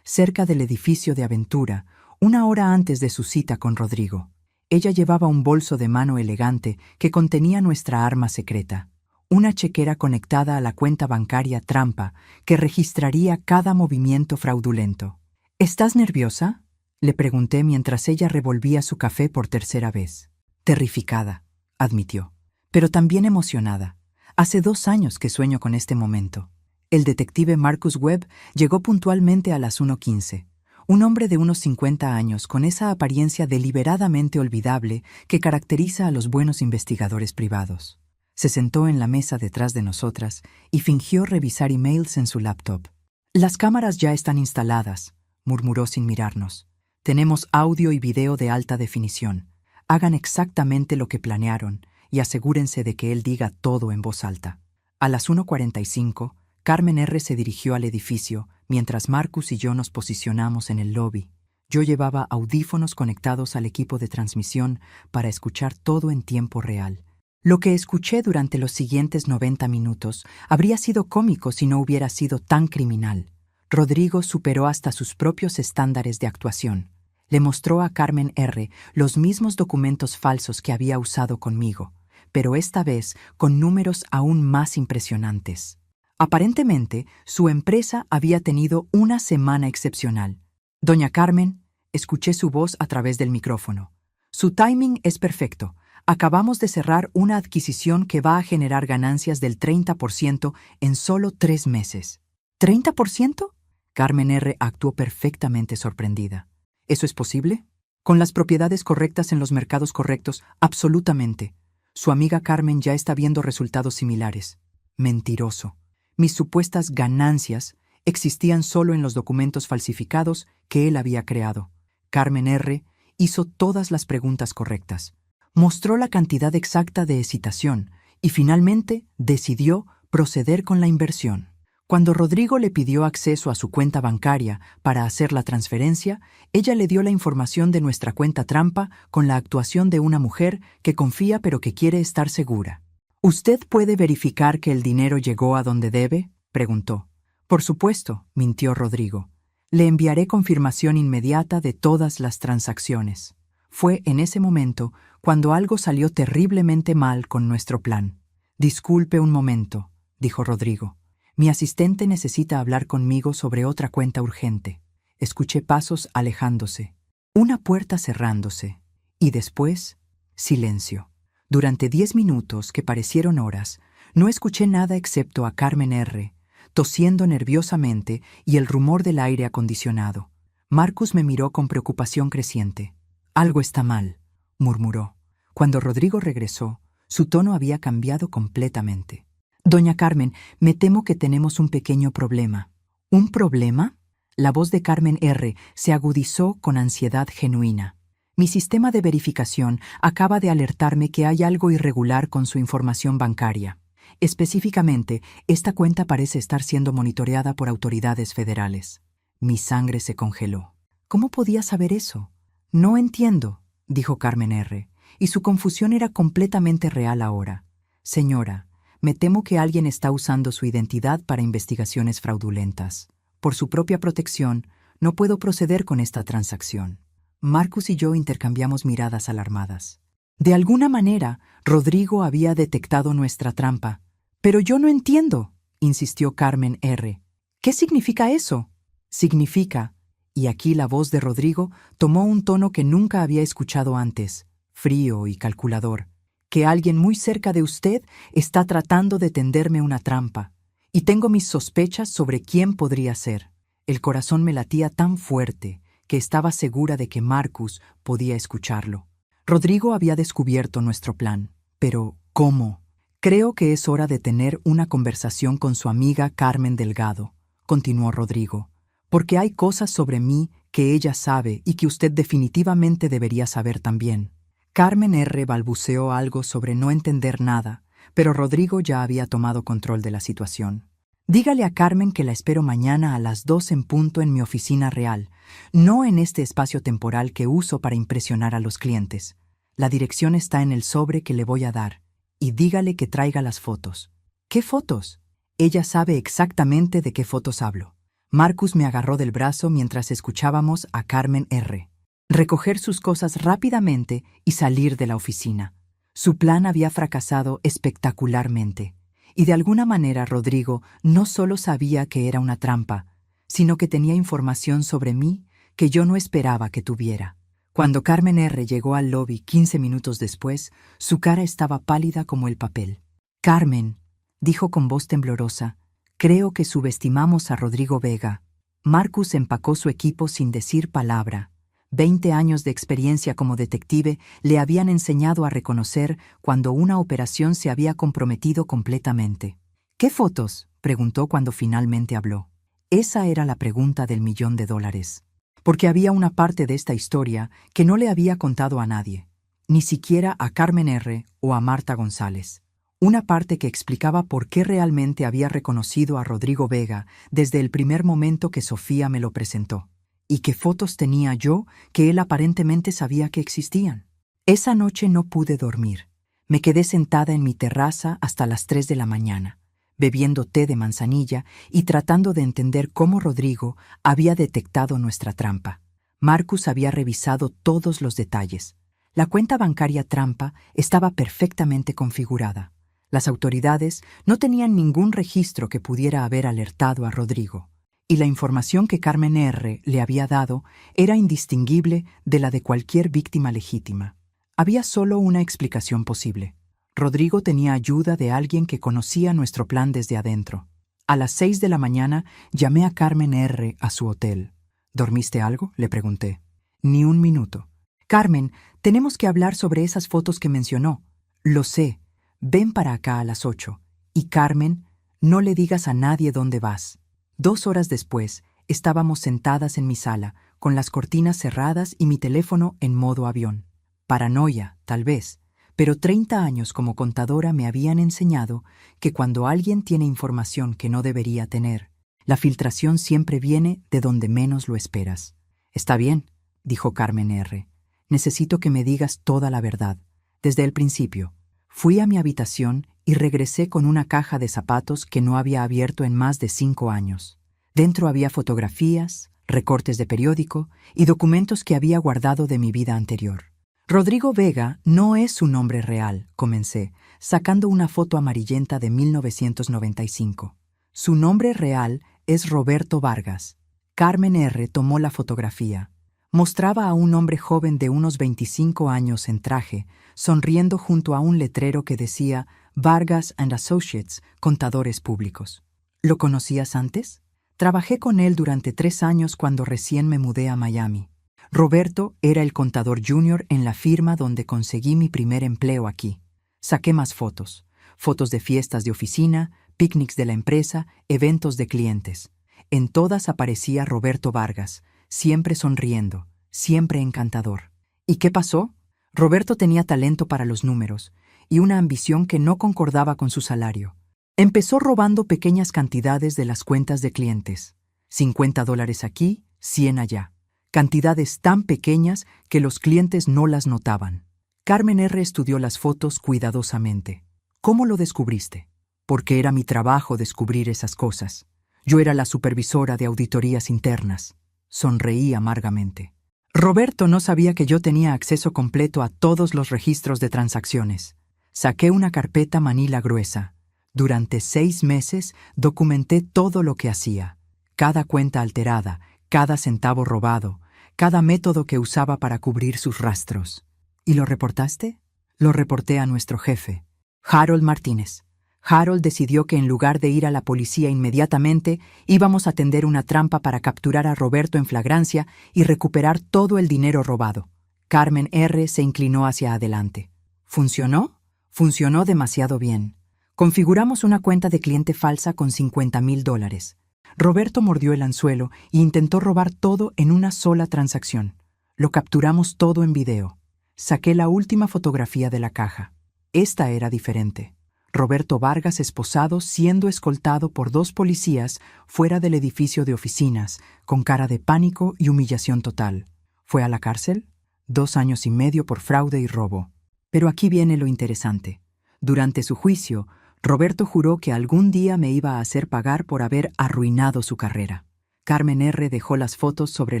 cerca del edificio de Aventura, 1 hora antes de su cita con Rodrigo. Ella llevaba un bolso de mano elegante que contenía nuestra arma secreta, una chequera conectada a la cuenta bancaria trampa que registraría cada movimiento fraudulento. «¿Estás nerviosa?», le pregunté mientras ella revolvía su café por tercera vez. «Terrificada», admitió, «pero también emocionada. Hace 2 años que sueño con este momento». El detective Marcus Webb llegó puntualmente a las 1:15. Un hombre de unos 50 años con esa apariencia deliberadamente olvidable que caracteriza a los buenos investigadores privados. Se sentó en la mesa detrás de nosotras y fingió revisar emails en su laptop. «Las cámaras ya están instaladas», murmuró sin mirarnos. «Tenemos audio y video de alta definición. Hagan exactamente lo que planearon y asegúrense de que él diga todo en voz alta». A las 1:45, Carmen R. se dirigió al edificio, mientras Marcus y yo nos posicionamos en el lobby. Yo llevaba audífonos conectados al equipo de transmisión para escuchar todo en tiempo real. Lo que escuché durante los siguientes 90 minutos habría sido cómico si no hubiera sido tan criminal. Rodrigo superó hasta sus propios estándares de actuación. Le mostró a Carmen R. los mismos documentos falsos que había usado conmigo, pero esta vez con números aún más impresionantes. Aparentemente, su empresa había tenido una semana excepcional. «Doña Carmen», escuché su voz a través del micrófono. «Su timing es perfecto. Acabamos de cerrar una adquisición que va a generar ganancias del 30% en solo 3 meses». ¿30%? Carmen R. actuó perfectamente sorprendida. ¿Eso es posible? ¿Con las propiedades correctas en los mercados correctos? Absolutamente. Su amiga Carmen ya está viendo resultados similares. Mentiroso. Mis supuestas ganancias existían solo en los documentos falsificados que él había creado. Carmen R. hizo todas las preguntas correctas. Mostró la cantidad exacta de excitación y finalmente decidió proceder con la inversión. Cuando Rodrigo le pidió acceso a su cuenta bancaria para hacer la transferencia, ella le dio la información de nuestra cuenta trampa con la actuación de una mujer que confía pero que quiere estar segura. ¿Usted puede verificar que el dinero llegó a donde debe?, preguntó. Por supuesto, mintió Rodrigo. Le enviaré confirmación inmediata de todas las transacciones. Fue en ese momento cuando algo salió terriblemente mal con nuestro plan. Disculpe un momento, dijo Rodrigo. Mi asistente necesita hablar conmigo sobre otra cuenta urgente. Escuché pasos alejándose, una puerta cerrándose, y después, silencio. Durante 10 minutos, que parecieron horas, no escuché nada excepto a Carmen R., tosiendo nerviosamente y el rumor del aire acondicionado. Marcus me miró con preocupación creciente. Algo está mal, murmuró. Cuando Rodrigo regresó, su tono había cambiado completamente. Doña Carmen, me temo que tenemos un pequeño problema. ¿Un problema? La voz de Carmen R. se agudizó con ansiedad genuina. Mi sistema de verificación acaba de alertarme que hay algo irregular con su información bancaria. Específicamente, esta cuenta parece estar siendo monitoreada por autoridades federales. Mi sangre se congeló. ¿Cómo podía saber eso? No entiendo, dijo Carmen R., y su confusión era completamente real ahora. Señora, me temo que alguien está usando su identidad para investigaciones fraudulentas. Por su propia protección, no puedo proceder con esta transacción. Marcus y yo intercambiamos miradas alarmadas. De alguna manera, Rodrigo había detectado nuestra trampa. Pero yo no entiendo, insistió Carmen R. ¿Qué significa eso? Significa, y aquí la voz de Rodrigo tomó un tono que nunca había escuchado antes, frío y calculador, que alguien muy cerca de usted está tratando de tenderme una trampa, y tengo mis sospechas sobre quién podría ser. El corazón me latía tan fuerte que estaba segura de que Marcus podía escucharlo. Rodrigo había descubierto nuestro plan, pero ¿cómo? Creo que es hora de tener una conversación con su amiga Carmen Delgado, continuó Rodrigo, porque hay cosas sobre mí que ella sabe y que usted definitivamente debería saber también. Carmen R. balbuceó algo sobre no entender nada, pero Rodrigo ya había tomado control de la situación. Dígale a Carmen que la espero mañana a las 2 en punto en mi oficina real, no en este espacio temporal que uso para impresionar a los clientes. La dirección está en el sobre que le voy a dar, y dígale que traiga las fotos. ¿Qué fotos? Ella sabe exactamente de qué fotos hablo. Marcus me agarró del brazo mientras escuchábamos a Carmen R. recoger sus cosas rápidamente y salir de la oficina. Su plan había fracasado espectacularmente. Y de alguna manera Rodrigo no solo sabía que era una trampa, sino que tenía información sobre mí que yo no esperaba que tuviera. Cuando Carmen R. llegó al lobby 15 minutos después, su cara estaba pálida como el papel. Carmen, dijo con voz temblorosa, creo que subestimamos a Rodrigo Vega. Marcus empacó su equipo sin decir palabra. 20 años de experiencia como detective le habían enseñado a reconocer cuando una operación se había comprometido completamente. ¿Qué fotos?, preguntó cuando finalmente habló. Esa era la pregunta del $1.000.000. Porque había una parte de esta historia que no le había contado a nadie, ni siquiera a Carmen R. o a Marta González. Una parte que explicaba por qué realmente había reconocido a Rodrigo Vega desde el primer momento que Sofía me lo presentó. ¿Y qué fotos tenía yo que él aparentemente sabía que existían? Esa noche no pude dormir. Me quedé sentada en mi terraza hasta las 3 de la mañana, bebiendo té de manzanilla y tratando de entender cómo Rodrigo había detectado nuestra trampa. Marcus había revisado todos los detalles. La cuenta bancaria trampa estaba perfectamente configurada. Las autoridades no tenían ningún registro que pudiera haber alertado a Rodrigo. Y la información que Carmen R. le había dado era indistinguible de la de cualquier víctima legítima. Había solo una explicación posible. Rodrigo tenía ayuda de alguien que conocía nuestro plan desde adentro. A las 6 de la mañana llamé a Carmen R. a su hotel. ¿Dormiste algo?, le pregunté. Ni un minuto. Carmen, tenemos que hablar sobre esas fotos que mencionó. Lo sé. Ven para acá a las 8. Y Carmen, no le digas a nadie dónde vas. 2 horas después, estábamos sentadas en mi sala, con las cortinas cerradas y mi teléfono en modo avión. Paranoia, tal vez, pero 30 años como contadora me habían enseñado que cuando alguien tiene información que no debería tener, la filtración siempre viene de donde menos lo esperas. Está bien, dijo Carmen R. Necesito que me digas toda la verdad, desde el principio. Fui a mi habitación y regresé con una caja de zapatos que no había abierto en más de 5 años. Dentro había fotografías, recortes de periódico y documentos que había guardado de mi vida anterior. Rodrigo Vega no es su nombre real, comencé, sacando una foto amarillenta de 1995. Su nombre real es Roberto Vargas. Carmen R. tomó la fotografía. Mostraba a un hombre joven de unos 25 años en traje, sonriendo junto a un letrero que decía Vargas and Associates, contadores públicos. ¿Lo conocías antes? Trabajé con él durante 3 años cuando recién me mudé a Miami. Roberto era el contador junior en la firma donde conseguí mi primer empleo aquí. Saqué más fotos. Fotos de fiestas de oficina, picnics de la empresa, eventos de clientes. En todas aparecía Roberto Vargas, siempre sonriendo, siempre encantador. ¿Y qué pasó? Roberto tenía talento para los números y una ambición que no concordaba con su salario. Empezó robando pequeñas cantidades de las cuentas de clientes. $50 aquí, 100 allá. Cantidades tan pequeñas que los clientes no las notaban. Carmen R. estudió las fotos cuidadosamente. ¿Cómo lo descubriste? Porque era mi trabajo descubrir esas cosas. Yo era la supervisora de auditorías internas. Sonreí amargamente. Roberto no sabía que yo tenía acceso completo a todos los registros de transacciones. Saqué una carpeta manila gruesa. Durante 6 meses documenté todo lo que hacía. Cada cuenta alterada, cada centavo robado, cada método que usaba para cubrir sus rastros. ¿Y lo reportaste? Lo reporté a nuestro jefe, Harold Martínez. Harold decidió que en lugar de ir a la policía inmediatamente, íbamos a tender una trampa para capturar a Roberto en flagrancia y recuperar todo el dinero robado. Carmen R. se inclinó hacia adelante. ¿Funcionó? Funcionó demasiado bien. Configuramos una cuenta de cliente falsa con $50,000. Roberto mordió el anzuelo e intentó robar todo en una sola transacción. Lo capturamos todo en video. Saqué la última fotografía de la caja. Esta era diferente. Roberto Vargas esposado siendo escoltado por 2 policías fuera del edificio de oficinas, con cara de pánico y humillación total. ¿Fue a la cárcel? 2 años y medio por fraude y robo. Pero aquí viene lo interesante. Durante su juicio, Roberto juró que algún día me iba a hacer pagar por haber arruinado su carrera. Carmen R. dejó las fotos sobre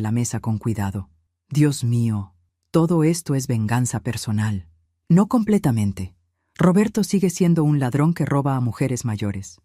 la mesa con cuidado. Dios mío, todo esto es venganza personal. No completamente. Roberto sigue siendo un ladrón que roba a mujeres mayores.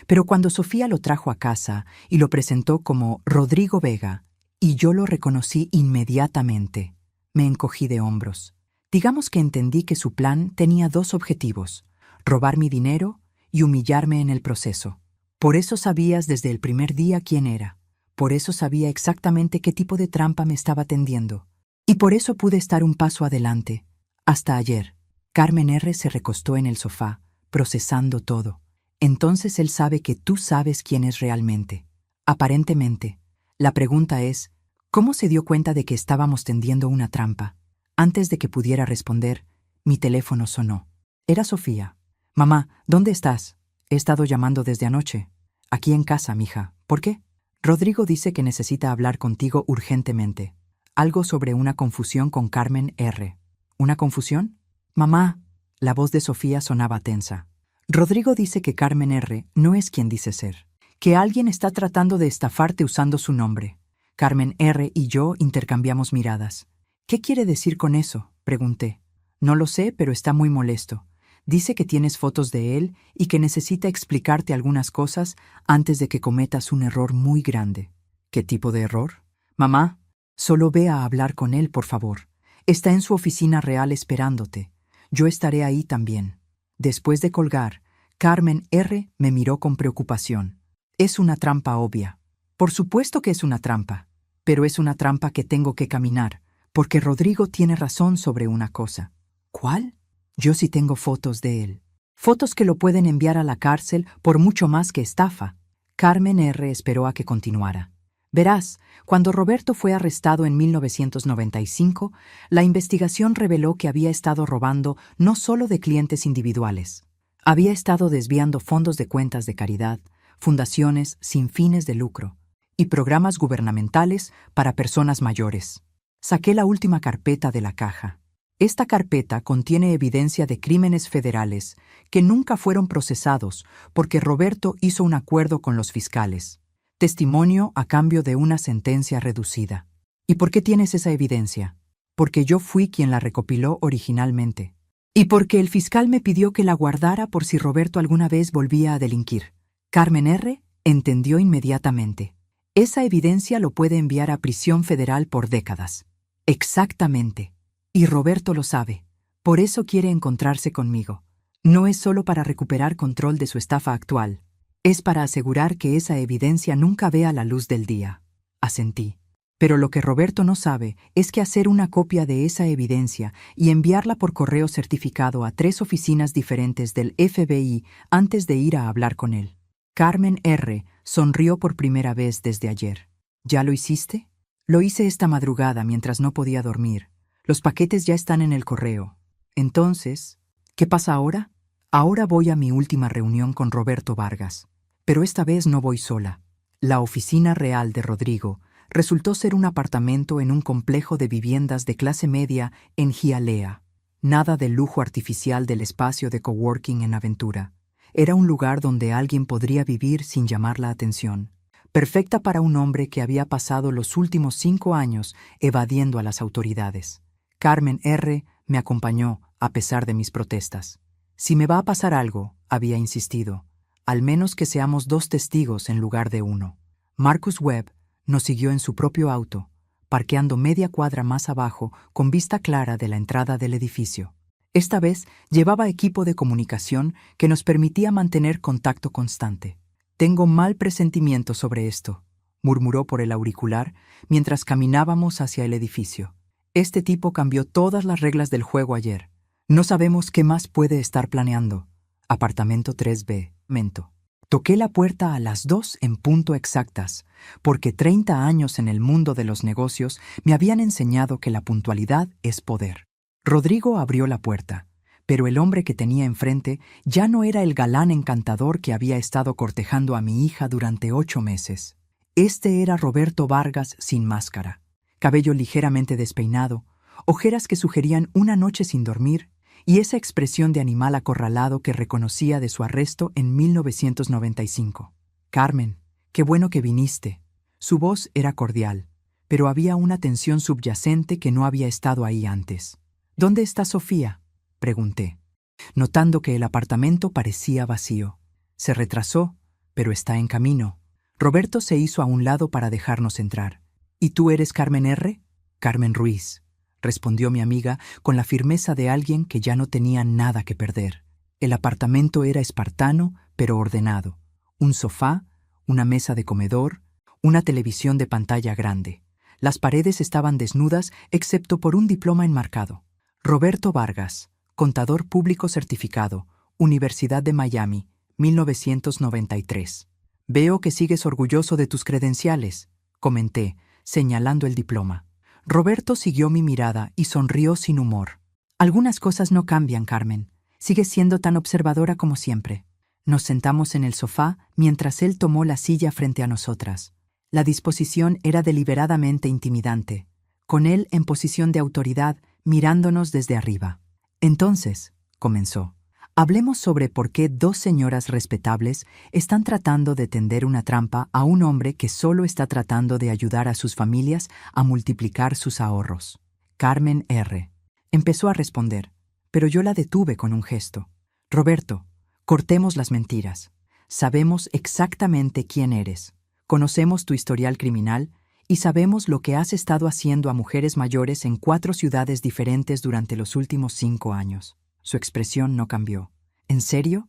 Pero cuando Sofía lo trajo a casa y lo presentó como Rodrigo Vega, y yo lo reconocí inmediatamente, me encogí de hombros. Digamos que entendí que su plan tenía 2 objetivos: robar mi dinero y humillarme en el proceso. Por eso sabías desde el primer día quién era. Por eso sabía exactamente qué tipo de trampa me estaba tendiendo. Y por eso pude estar un paso adelante. Hasta ayer. Carmen R. se recostó en el sofá, procesando todo. Entonces él sabe que tú sabes quién es realmente. Aparentemente. La pregunta es, ¿cómo se dio cuenta de que estábamos tendiendo una trampa? Antes de que pudiera responder, mi teléfono sonó. Era Sofía. Mamá, ¿dónde estás? He estado llamando desde anoche. Aquí en casa, mija. ¿Por qué? Rodrigo dice que necesita hablar contigo urgentemente. Algo sobre una confusión con Carmen R. ¿Una confusión? Mamá. La voz de Sofía sonaba tensa. Rodrigo dice que Carmen R. no es quien dice ser. Que alguien está tratando de estafarte usando su nombre. Carmen R. y yo intercambiamos miradas. ¿Qué quiere decir con eso?, pregunté. No lo sé, pero está muy molesto. Dice que tienes fotos de él y que necesita explicarte algunas cosas antes de que cometas un error muy grande. ¿Qué tipo de error? Mamá, solo ve a hablar con él, por favor. Está en su oficina real esperándote. Yo estaré ahí también. Después de colgar, Carmen R. me miró con preocupación. Es una trampa obvia. Por supuesto que es una trampa, pero es una trampa que tengo que caminar, porque Rodrigo tiene razón sobre una cosa. ¿Cuál? Yo sí tengo fotos de él. Fotos que lo pueden enviar a la cárcel por mucho más que estafa. Carmen R. esperó a que continuara. Verás, cuando Roberto fue arrestado en 1995, la investigación reveló que había estado robando no solo de clientes individuales. Había estado desviando fondos de cuentas de caridad, fundaciones sin fines de lucro y programas gubernamentales para personas mayores. Saqué la última carpeta de la caja. Esta carpeta contiene evidencia de crímenes federales que nunca fueron procesados porque Roberto hizo un acuerdo con los fiscales. Testimonio a cambio de una sentencia reducida. ¿Y por qué tienes esa evidencia? Porque yo fui quien la recopiló originalmente. Y porque el fiscal me pidió que la guardara por si Roberto alguna vez volvía a delinquir. Carmen R. entendió inmediatamente. Esa evidencia lo puede enviar a prisión federal por décadas. Exactamente. Y Roberto lo sabe. Por eso quiere encontrarse conmigo. No es solo para recuperar control de su estafa actual. Es para asegurar que esa evidencia nunca vea la luz del día. Asentí. Pero lo que Roberto no sabe es que hacer una copia de esa evidencia y enviarla por correo certificado a 3 oficinas diferentes del FBI antes de ir a hablar con él. Carmen R. sonrió por primera vez desde ayer. ¿Ya lo hiciste? Lo hice esta madrugada mientras no podía dormir. Los paquetes ya están en el correo. Entonces, ¿qué pasa ahora? Ahora voy a mi última reunión con Roberto Vargas. Pero esta vez no voy sola. La oficina real de Rodrigo resultó ser un apartamento en un complejo de viviendas de clase media en Hialeah. Nada del lujo artificial del espacio de coworking en Aventura. Era un lugar donde alguien podría vivir sin llamar la atención. Perfecta para un hombre que había pasado los últimos 5 años evadiendo a las autoridades. Carmen R. me acompañó a pesar de mis protestas. Si me va a pasar algo, había insistido, al menos que seamos 2 testigos en lugar de 1. Marcus Webb nos siguió en su propio auto, parqueando media cuadra más abajo con vista clara de la entrada del edificio. Esta vez llevaba equipo de comunicación que nos permitía mantener contacto constante. «Tengo mal presentimiento sobre esto», murmuró por el auricular mientras caminábamos hacia el edificio. «Este tipo cambió todas las reglas del juego ayer. No sabemos qué más puede estar planeando». Apartamento 3B, Mento. Toqué la puerta a las 2 en punto exactas, porque 30 años en el mundo de los negocios me habían enseñado que la puntualidad es poder. Rodrigo abrió la puerta, pero el hombre que tenía enfrente ya no era el galán encantador que había estado cortejando a mi hija durante 8 meses. Este era Roberto Vargas sin máscara, cabello ligeramente despeinado, ojeras que sugerían una noche sin dormir, y esa expresión de animal acorralado que reconocía de su arresto en 1995. «Carmen, qué bueno que viniste». Su voz era cordial, pero había una tensión subyacente que no había estado ahí antes. «¿Dónde está Sofía?», pregunté, notando que el apartamento parecía vacío. Se retrasó, pero está en camino. Roberto se hizo a un lado para dejarnos entrar. «¿Y tú eres Carmen R.?» «Carmen Ruiz», respondió mi amiga con la firmeza de alguien que ya no tenía nada que perder. El apartamento era espartano, pero ordenado. Un sofá, una mesa de comedor, una televisión de pantalla grande. Las paredes estaban desnudas excepto por un diploma enmarcado. Roberto Vargas, contador público certificado, Universidad de Miami, 1993. «Veo que sigues orgulloso de tus credenciales», comenté, señalando el diploma. Roberto siguió mi mirada y sonrió sin humor. «Algunas cosas no cambian, Carmen. Sigues siendo tan observadora como siempre». Nos sentamos en el sofá mientras él tomó la silla frente a nosotras. La disposición era deliberadamente intimidante, con él en posición de autoridad, mirándonos desde arriba. «Entonces», comenzó, «hablemos sobre por qué 2 señoras respetables están tratando de tender una trampa a un hombre que solo está tratando de ayudar a sus familias a multiplicar sus ahorros». Carmen R. empezó a responder, pero yo la detuve con un gesto. «Roberto, cortemos las mentiras. Sabemos exactamente quién eres. Conocemos tu historial criminal y sabemos lo que has estado haciendo a mujeres mayores en 4 ciudades diferentes durante los últimos 5 años». Su expresión no cambió. «¿En serio?»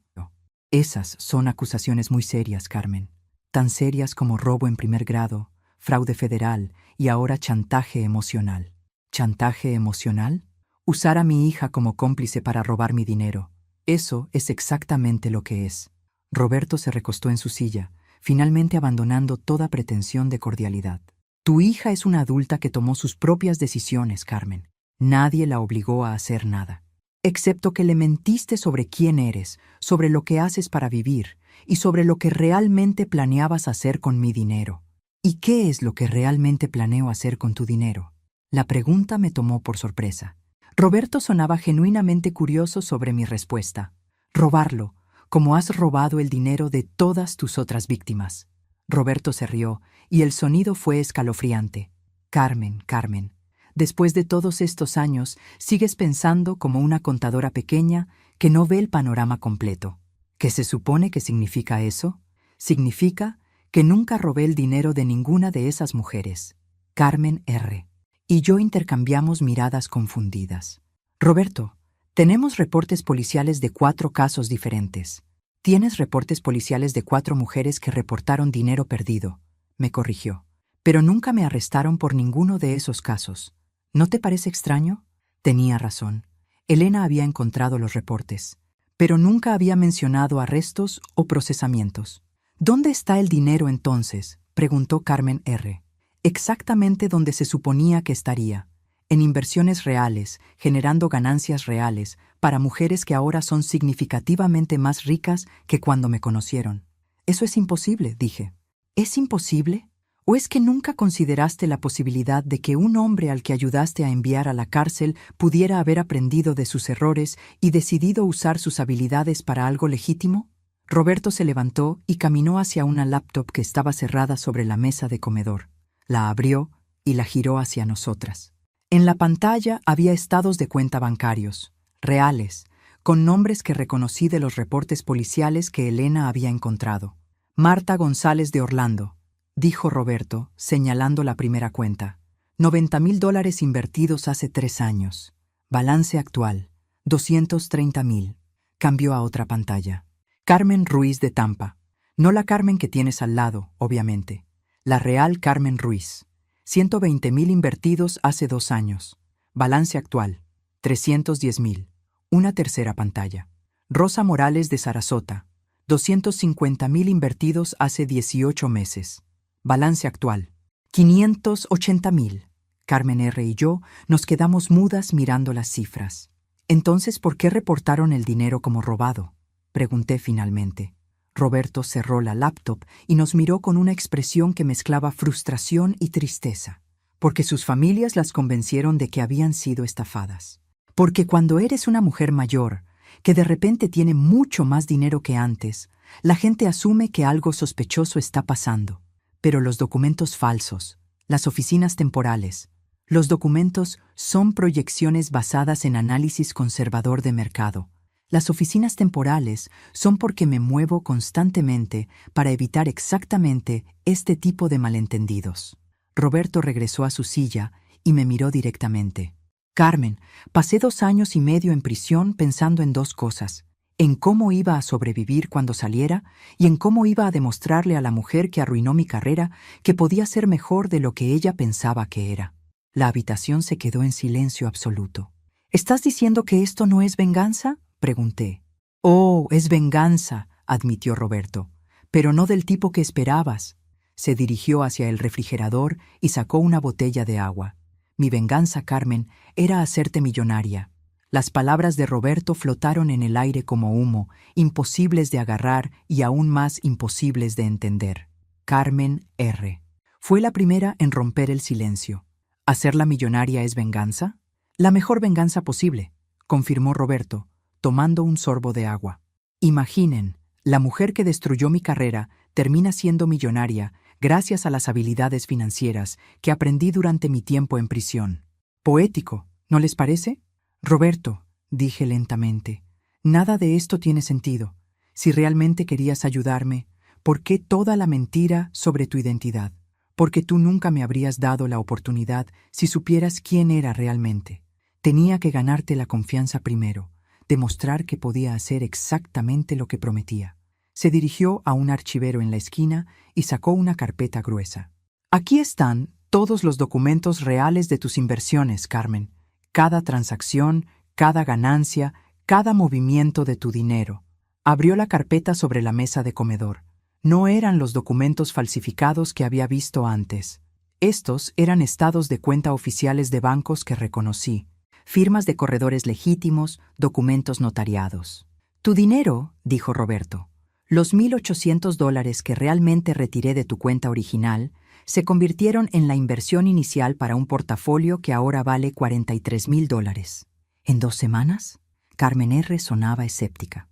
«Esas son acusaciones muy serias, Carmen. Tan serias como robo en primer grado, fraude federal y ahora chantaje emocional». «¿Chantaje emocional?» «Usar a mi hija como cómplice para robar mi dinero. Eso es exactamente lo que es». Roberto se recostó en su silla, finalmente abandonando toda pretensión de cordialidad. «Tu hija es una adulta que tomó sus propias decisiones, Carmen. Nadie la obligó a hacer nada. Excepto que le mentiste sobre quién eres, sobre lo que haces para vivir y sobre lo que realmente planeabas hacer con mi dinero». «¿Y qué es lo que realmente planeo hacer con tu dinero?». La pregunta me tomó por sorpresa. Roberto sonaba genuinamente curioso sobre mi respuesta. Robarlo, como has robado el dinero de todas tus otras víctimas. Roberto se rió, y el sonido fue escalofriante. Carmen, Carmen, después de todos estos años, sigues pensando como una contadora pequeña que no ve el panorama completo. ¿Qué se supone que significa eso? Significa que nunca robé el dinero de ninguna de esas mujeres. Carmen R. y yo intercambiamos miradas confundidas. Roberto, tenemos reportes policiales de 4 casos diferentes. Tienes reportes policiales de 4 mujeres que reportaron dinero perdido, me corrigió. Pero nunca me arrestaron por ninguno de esos casos. ¿No te parece extraño? Tenía razón. Elena había encontrado los reportes, pero nunca había mencionado arrestos o procesamientos. ¿Dónde está el dinero entonces?, preguntó Carmen R. Exactamente donde se suponía que estaría, en inversiones reales, generando ganancias reales para mujeres que ahora son significativamente más ricas que cuando me conocieron. Eso es imposible, dije. ¿Es imposible? ¿O es que nunca consideraste la posibilidad de que un hombre al que ayudaste a enviar a la cárcel pudiera haber aprendido de sus errores y decidido usar sus habilidades para algo legítimo? Roberto se levantó y caminó hacia una laptop que estaba cerrada sobre la mesa de comedor. La abrió y la giró hacia nosotras. En la pantalla había estados de cuenta bancarios, reales, con nombres que reconocí de los reportes policiales que Elena había encontrado. Marta González de Orlando, dijo Roberto, señalando la primera cuenta. $90,000 invertidos hace 3 años. Balance actual, 230,000. Cambió a otra pantalla. Carmen Ruiz de Tampa. No la Carmen que tienes al lado, obviamente. La real Carmen Ruiz. 120,000 invertidos hace 2 años. Balance actual, 310,000. Una tercera pantalla. Rosa Morales de Sarasota. 250,000 invertidos hace 18 meses. Balance actual, 580,000. Carmen R. y yo nos quedamos mudas mirando las cifras. Entonces, ¿por qué reportaron el dinero como robado?, pregunté finalmente. Roberto cerró la laptop y nos miró con una expresión que mezclaba frustración y tristeza. Porque sus familias las convencieron de que habían sido estafadas. Porque cuando eres una mujer mayor, que de repente tiene mucho más dinero que antes, la gente asume que algo sospechoso está pasando. Pero los documentos falsos, las oficinas temporales, los documentos son proyecciones basadas en análisis conservador de mercado. Las oficinas temporales son porque me muevo constantemente para evitar exactamente este tipo de malentendidos. Roberto regresó a su silla y me miró directamente. Carmen, pasé 2 años y medio en prisión pensando en 2 cosas: en cómo iba a sobrevivir cuando saliera y en cómo iba a demostrarle a la mujer que arruinó mi carrera que podía ser mejor de lo que ella pensaba que era. La habitación se quedó en silencio absoluto. ¿Estás diciendo que esto no es venganza?, pregunté. Oh, es venganza, admitió Roberto, pero no del tipo que esperabas. Se dirigió hacia el refrigerador y sacó una botella de agua. Mi venganza, Carmen, era hacerte millonaria. Las palabras de Roberto flotaron en el aire como humo, imposibles de agarrar y aún más imposibles de entender. Carmen R. Fue la primera en romper el silencio. ¿Hacerla millonaria es venganza? La mejor venganza posible, confirmó Roberto, tomando un sorbo de agua. Imaginen, la mujer que destruyó mi carrera termina siendo millonaria gracias a las habilidades financieras que aprendí durante mi tiempo en prisión. Poético, ¿no les parece? Roberto, dije lentamente, nada de esto tiene sentido. Si realmente querías ayudarme, ¿por qué toda la mentira sobre tu identidad? Porque tú nunca me habrías dado la oportunidad si supieras quién era realmente. Tenía que ganarte la confianza primero, demostrar que podía hacer exactamente lo que prometía. Se dirigió a un archivero en la esquina y sacó una carpeta gruesa. Aquí están todos los documentos reales de tus inversiones, Carmen. Cada transacción, cada ganancia, cada movimiento de tu dinero. Abrió la carpeta sobre la mesa de comedor. No eran los documentos falsificados que había visto antes. Estos eran estados de cuenta oficiales de bancos que reconocí, firmas de corredores legítimos, documentos notariados. Tu dinero, dijo Roberto, los $1,800 que realmente retiré de tu cuenta original, se convirtieron en la inversión inicial para un portafolio que ahora vale $43,000. ¿En 2 semanas? Carmen R. sonaba escéptica.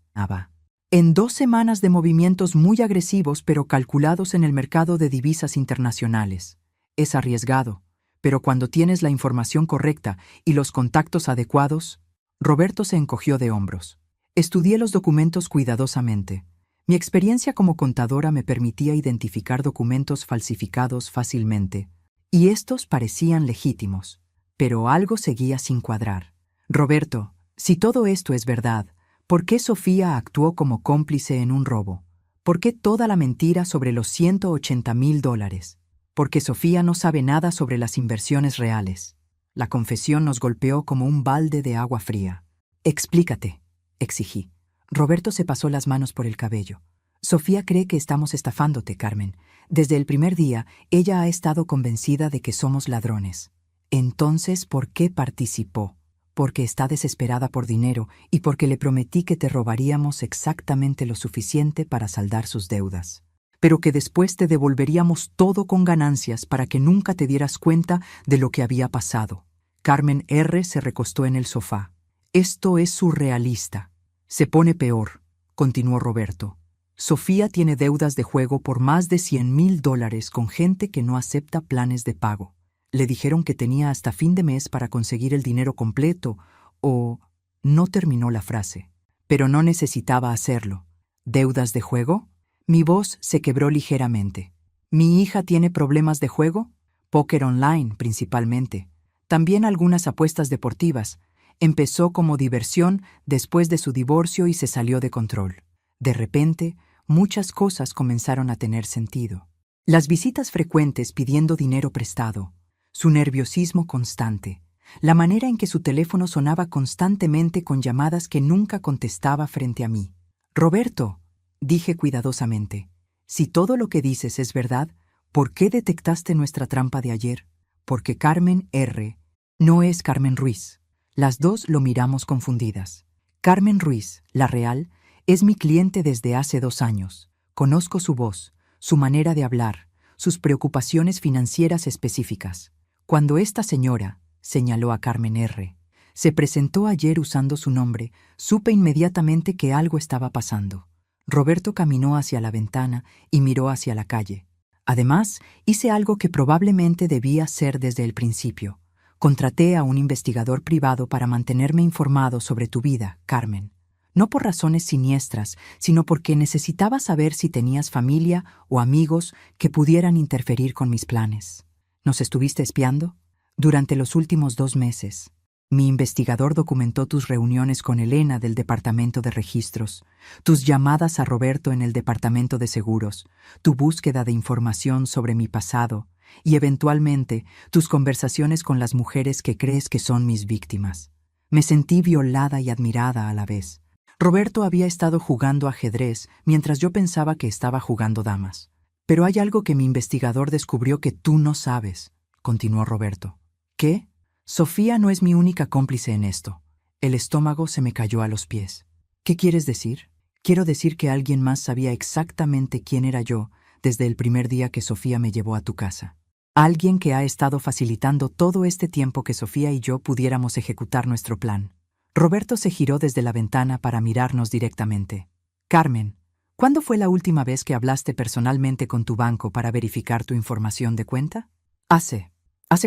En 2 semanas de movimientos muy agresivos pero calculados en el mercado de divisas internacionales. Es arriesgado, pero cuando tienes la información correcta y los contactos adecuados... Roberto se encogió de hombros. Estudié los documentos cuidadosamente. Mi experiencia como contadora me permitía identificar documentos falsificados fácilmente, y estos parecían legítimos, pero algo seguía sin cuadrar. Roberto, si todo esto es verdad, ¿por qué Sofía actuó como cómplice en un robo? ¿Por qué toda la mentira sobre los $180,000? Porque Sofía no sabe nada sobre las inversiones reales. La confesión nos golpeó como un balde de agua fría. Explícate, exigí. Roberto se pasó las manos por el cabello. Sofía cree que estamos estafándote, Carmen. Desde el primer día, ella ha estado convencida de que somos ladrones. Entonces, ¿por qué participó? Porque está desesperada por dinero y porque le prometí que te robaríamos exactamente lo suficiente para saldar sus deudas, pero que después te devolveríamos todo con ganancias para que nunca te dieras cuenta de lo que había pasado. Carmen R. se recostó en el sofá. Esto es surrealista. Se pone peor, continuó Roberto. Sofía tiene deudas de juego por más de $100,000 con gente que no acepta planes de pago. Le dijeron que tenía hasta fin de mes para conseguir el dinero completo, o... No terminó la frase. Pero no necesitaba hacerlo. ¿Deudas de juego? Mi voz se quebró ligeramente. ¿Mi hija tiene problemas de juego? Póker online, principalmente. También algunas apuestas deportivas. Empezó como diversión después de su divorcio y se salió de control. De repente, muchas cosas comenzaron a tener sentido. Las visitas frecuentes pidiendo dinero prestado, su nerviosismo constante, la manera en que su teléfono sonaba constantemente con llamadas que nunca contestaba frente a mí. Roberto, dije cuidadosamente, si todo lo que dices es verdad, ¿por qué detectaste nuestra trampa de ayer? Porque Carmen R. no es Carmen Ruiz. Las dos lo miramos confundidas. Carmen Ruiz, la real, es mi cliente desde hace 2 años. Conozco su voz, su manera de hablar, sus preocupaciones financieras específicas. Cuando esta señora, señaló a Carmen R., se presentó ayer usando su nombre, supe inmediatamente que algo estaba pasando. Roberto caminó hacia la ventana y miró hacia la calle. Además, hice algo que probablemente debía hacer desde el principio. Contraté a un investigador privado para mantenerme informado sobre tu vida, Carmen. No por razones siniestras, sino porque necesitaba saber si tenías familia o amigos que pudieran interferir con mis planes. ¿Nos estuviste espiando? Durante los últimos 2 meses. Mi investigador documentó tus reuniones con Elena del Departamento de Registros, tus llamadas a Roberto en el Departamento de Seguros, tu búsqueda de información sobre mi pasado y, eventualmente, tus conversaciones con las mujeres que crees que son mis víctimas. Me sentí violada y admirada a la vez. Roberto había estado jugando ajedrez mientras yo pensaba que estaba jugando damas. Pero hay algo que mi investigador descubrió que tú no sabes, continuó Roberto. ¿Qué? Sofía no es mi única cómplice en esto. El estómago se me cayó a los pies. ¿Qué quieres decir? Quiero decir que alguien más sabía exactamente quién era yo desde el primer día que Sofía me llevó a tu casa. Alguien que ha estado facilitando todo este tiempo que Sofía y yo pudiéramos ejecutar nuestro plan. Roberto se giró desde la ventana para mirarnos directamente. Carmen, ¿cuándo fue la última vez que hablaste personalmente con tu banco para verificar tu información de cuenta? Hace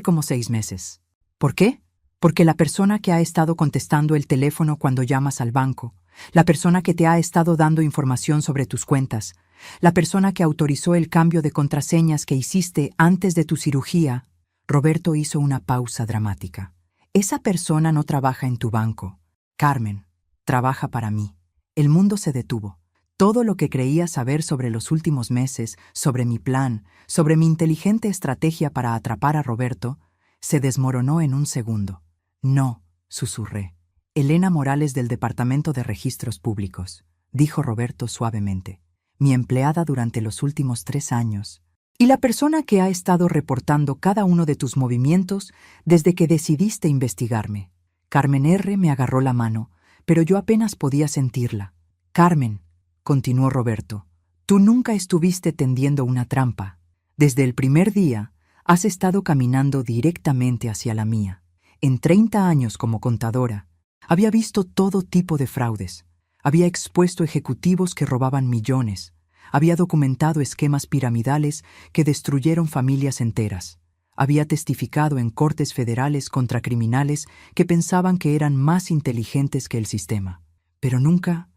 como 6 meses. ¿Por qué? Porque la persona que ha estado contestando el teléfono cuando llamas al banco, la persona que te ha estado dando información sobre tus cuentas, la persona que autorizó el cambio de contraseñas que hiciste antes de tu cirugía. Roberto hizo una pausa dramática. Esa persona no trabaja en tu banco. Carmen, trabaja para mí. El mundo se detuvo. Todo lo que creía saber sobre los últimos meses, sobre mi plan, sobre mi inteligente estrategia para atrapar a Roberto, se desmoronó en un segundo. No, susurré. Elena Morales del Departamento de Registros Públicos, dijo Roberto suavemente. Mi empleada durante los últimos 3 años. Y la persona que ha estado reportando cada uno de tus movimientos desde que decidiste investigarme. Carmen R. me agarró la mano, pero yo apenas podía sentirla. Carmen, continuó Roberto, tú nunca estuviste tendiendo una trampa. Desde el primer día, has estado caminando directamente hacia la mía. En 30 años como contadora, Había visto todo tipo de fraudes. Había expuesto ejecutivos que robaban millones. Había documentado esquemas piramidales que destruyeron familias enteras. Había testificado en cortes federales contra criminales que pensaban que eran más inteligentes que el sistema. Pero nunca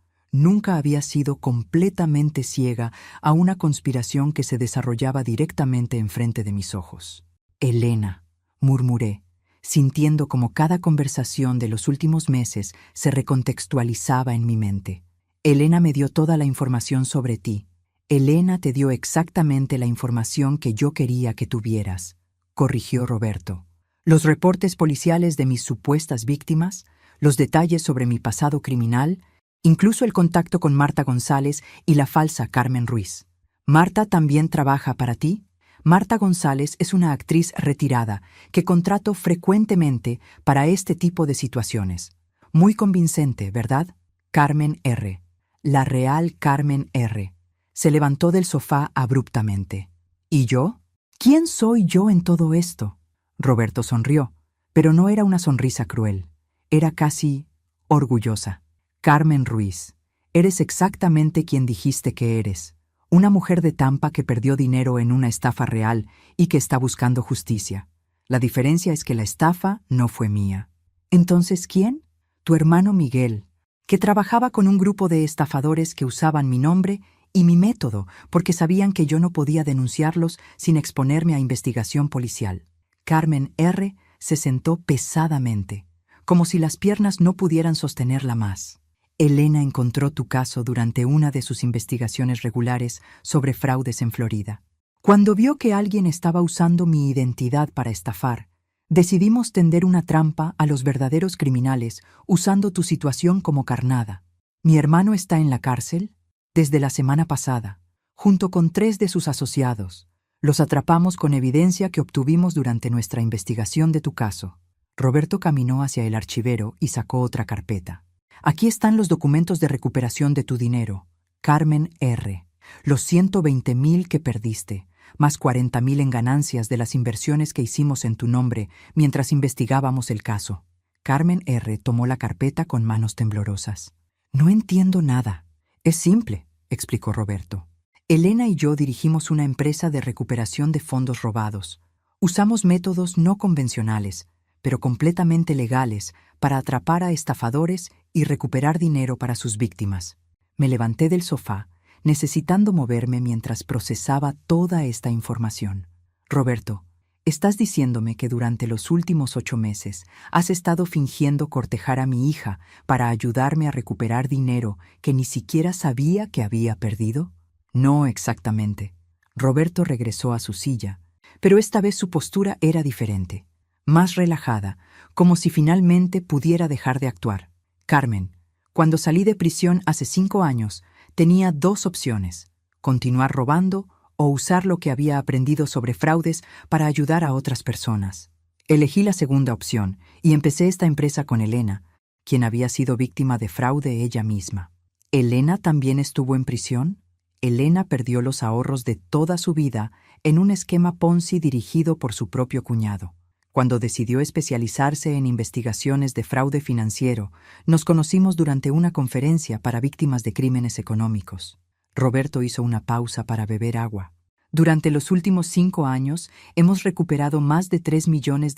había sido completamente ciega a una conspiración que se desarrollaba directamente enfrente de mis ojos. Elena, murmuré, sintiendo como cada conversación de los últimos meses se recontextualizaba en mi mente. Elena me dio toda la información sobre ti. Elena te dio exactamente la información que yo quería que tuvieras, corrigió Roberto. Los reportes policiales de mis supuestas víctimas, los detalles sobre mi pasado criminal, incluso el contacto con Marta González y la falsa Carmen Ruiz. ¿Marta también trabaja para ti? Marta González es una actriz retirada que contrato frecuentemente para este tipo de situaciones. Muy convincente, ¿verdad? Carmen R. La real Carmen R. Se levantó del sofá abruptamente. ¿Y yo? ¿Quién soy yo en todo esto? Roberto sonrió, pero no era una sonrisa cruel. Era casi orgullosa. Carmen Ruiz, eres exactamente quien dijiste que eres. Una mujer de Tampa que perdió dinero en una estafa real y que está buscando justicia. La diferencia es que la estafa no fue mía. ¿Entonces quién? Tu hermano Miguel, que trabajaba con un grupo de estafadores que usaban mi nombre y mi método porque sabían que yo no podía denunciarlos sin exponerme a investigación policial. Carmen R. se sentó pesadamente, como si las piernas no pudieran sostenerla más. Elena encontró tu caso durante una de sus investigaciones regulares sobre fraudes en Florida. Cuando vio que alguien estaba usando mi identidad para estafar, decidimos tender una trampa a los verdaderos criminales usando tu situación como carnada. Mi hermano está en la cárcel desde la semana pasada, junto con 3 de sus asociados. Los atrapamos con evidencia que obtuvimos durante nuestra investigación de tu caso. Roberto caminó hacia el archivero y sacó otra carpeta. Aquí están los documentos de recuperación de tu dinero, Carmen R. Los 120,000 que perdiste, más 40,000 en ganancias de las inversiones que hicimos en tu nombre mientras investigábamos el caso. Carmen R. tomó la carpeta con manos temblorosas. No entiendo nada. Es simple, explicó Roberto. Elena y yo dirigimos una empresa de recuperación de fondos robados. Usamos métodos no convencionales, pero completamente legales, para atrapar a estafadores y recuperar dinero para sus víctimas. Me levanté del sofá, necesitando moverme mientras procesaba toda esta información. Roberto, estás diciéndome que durante los últimos 8 meses has estado fingiendo cortejar a mi hija para ayudarme a recuperar dinero que ni siquiera sabía que había perdido? No exactamente. Roberto regresó a su silla, pero esta vez su postura era diferente, más relajada, como si finalmente pudiera dejar de actuar. Carmen, cuando salí de prisión hace 5 años, tenía 2 opciones: continuar robando o usar lo que había aprendido sobre fraudes para ayudar a otras personas. Elegí la segunda opción y empecé esta empresa con Elena, quien había sido víctima de fraude ella misma. ¿Elena también estuvo en prisión? Elena perdió los ahorros de toda su vida en un esquema Ponzi dirigido por su propio cuñado. Cuando decidió especializarse en investigaciones de fraude financiero, nos conocimos durante una conferencia para víctimas de crímenes económicos. Roberto hizo una pausa para beber agua. Durante los últimos 5 años, hemos recuperado más de $3 millones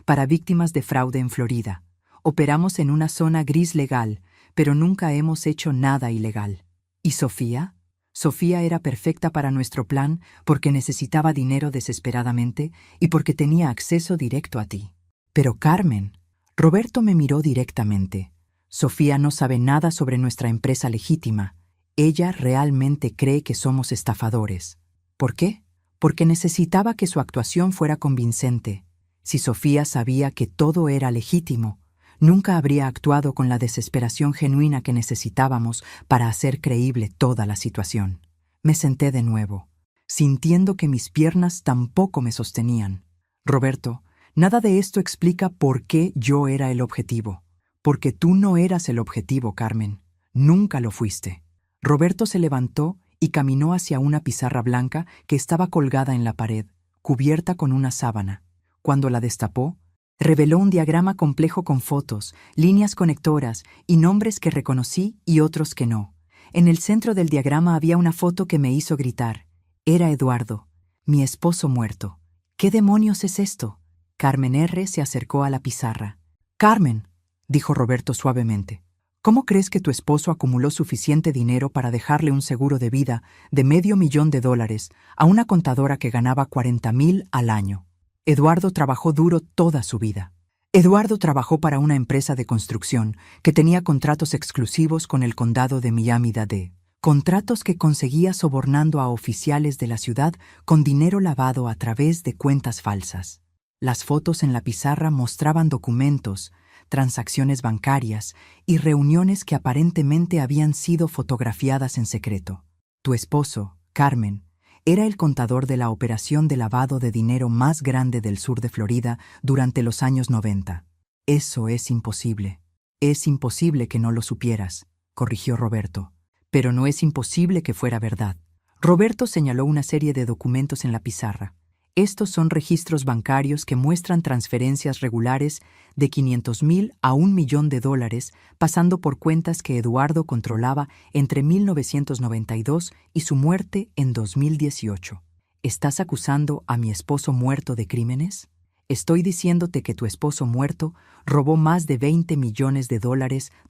para víctimas de fraude en Florida. Operamos en una zona gris legal, pero nunca hemos hecho nada ilegal. ¿Y Sofía? Sofía era perfecta para nuestro plan porque necesitaba dinero desesperadamente y porque tenía acceso directo a ti. Pero Carmen, Roberto me miró directamente. Sofía no sabe nada sobre nuestra empresa legítima. Ella realmente cree que somos estafadores. ¿Por qué? Porque necesitaba que su actuación fuera convincente. Si Sofía sabía que todo era legítimo, nunca habría actuado con la desesperación genuina que necesitábamos para hacer creíble toda la situación. Me senté de nuevo, sintiendo que mis piernas tampoco me sostenían. Roberto, nada de esto explica por qué yo era el objetivo. Porque tú no eras el objetivo, Carmen. Nunca lo fuiste. Roberto se levantó y caminó hacia una pizarra blanca que estaba colgada en la pared, cubierta con una sábana. Cuando la destapó, Reveló un diagrama complejo con fotos, líneas conectoras y nombres que reconocí y otros que no. En el centro del diagrama había una foto que me hizo gritar. Era Eduardo, mi esposo muerto. ¿Qué demonios es esto? Carmen R. se acercó a la pizarra. Carmen, dijo Roberto suavemente, ¿cómo crees que tu esposo acumuló suficiente dinero para dejarle un seguro de vida de $500,000 a una contadora que ganaba 40,000 al año? Eduardo trabajó duro toda su vida. Eduardo trabajó para una empresa de construcción que tenía contratos exclusivos con el condado de Miami-Dade, contratos que conseguía sobornando a oficiales de la ciudad con dinero lavado a través de cuentas falsas. Las fotos en la pizarra mostraban documentos, transacciones bancarias y reuniones que aparentemente habían sido fotografiadas en secreto. Tu esposo, Carmen, era el contador de la operación de lavado de dinero más grande del sur de Florida durante los años 90. Eso es imposible. Es imposible que no lo supieras, corrigió Roberto. Pero no es imposible que fuera verdad. Roberto señaló una serie de documentos en la pizarra. Estos son registros bancarios que muestran transferencias regulares de 500,000 a $1,000,000, pasando por cuentas que Eduardo controlaba entre 1992 y su muerte en 2018. ¿Estás acusando a mi esposo muerto de crímenes? Estoy diciéndote que tu esposo muerto robó más de $20 millones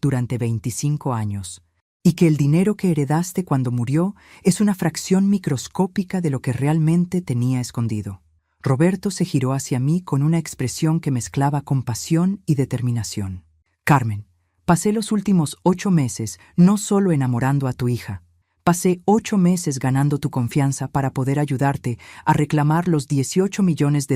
durante 25 años. Y que el dinero que heredaste cuando murió es una fracción microscópica de lo que realmente tenía escondido. Roberto se giró hacia mí con una expresión que mezclaba compasión y determinación. Carmen, pasé los últimos 8 meses no solo enamorando a tu hija. Pasé 8 meses ganando tu confianza para poder ayudarte a reclamar los $18 millones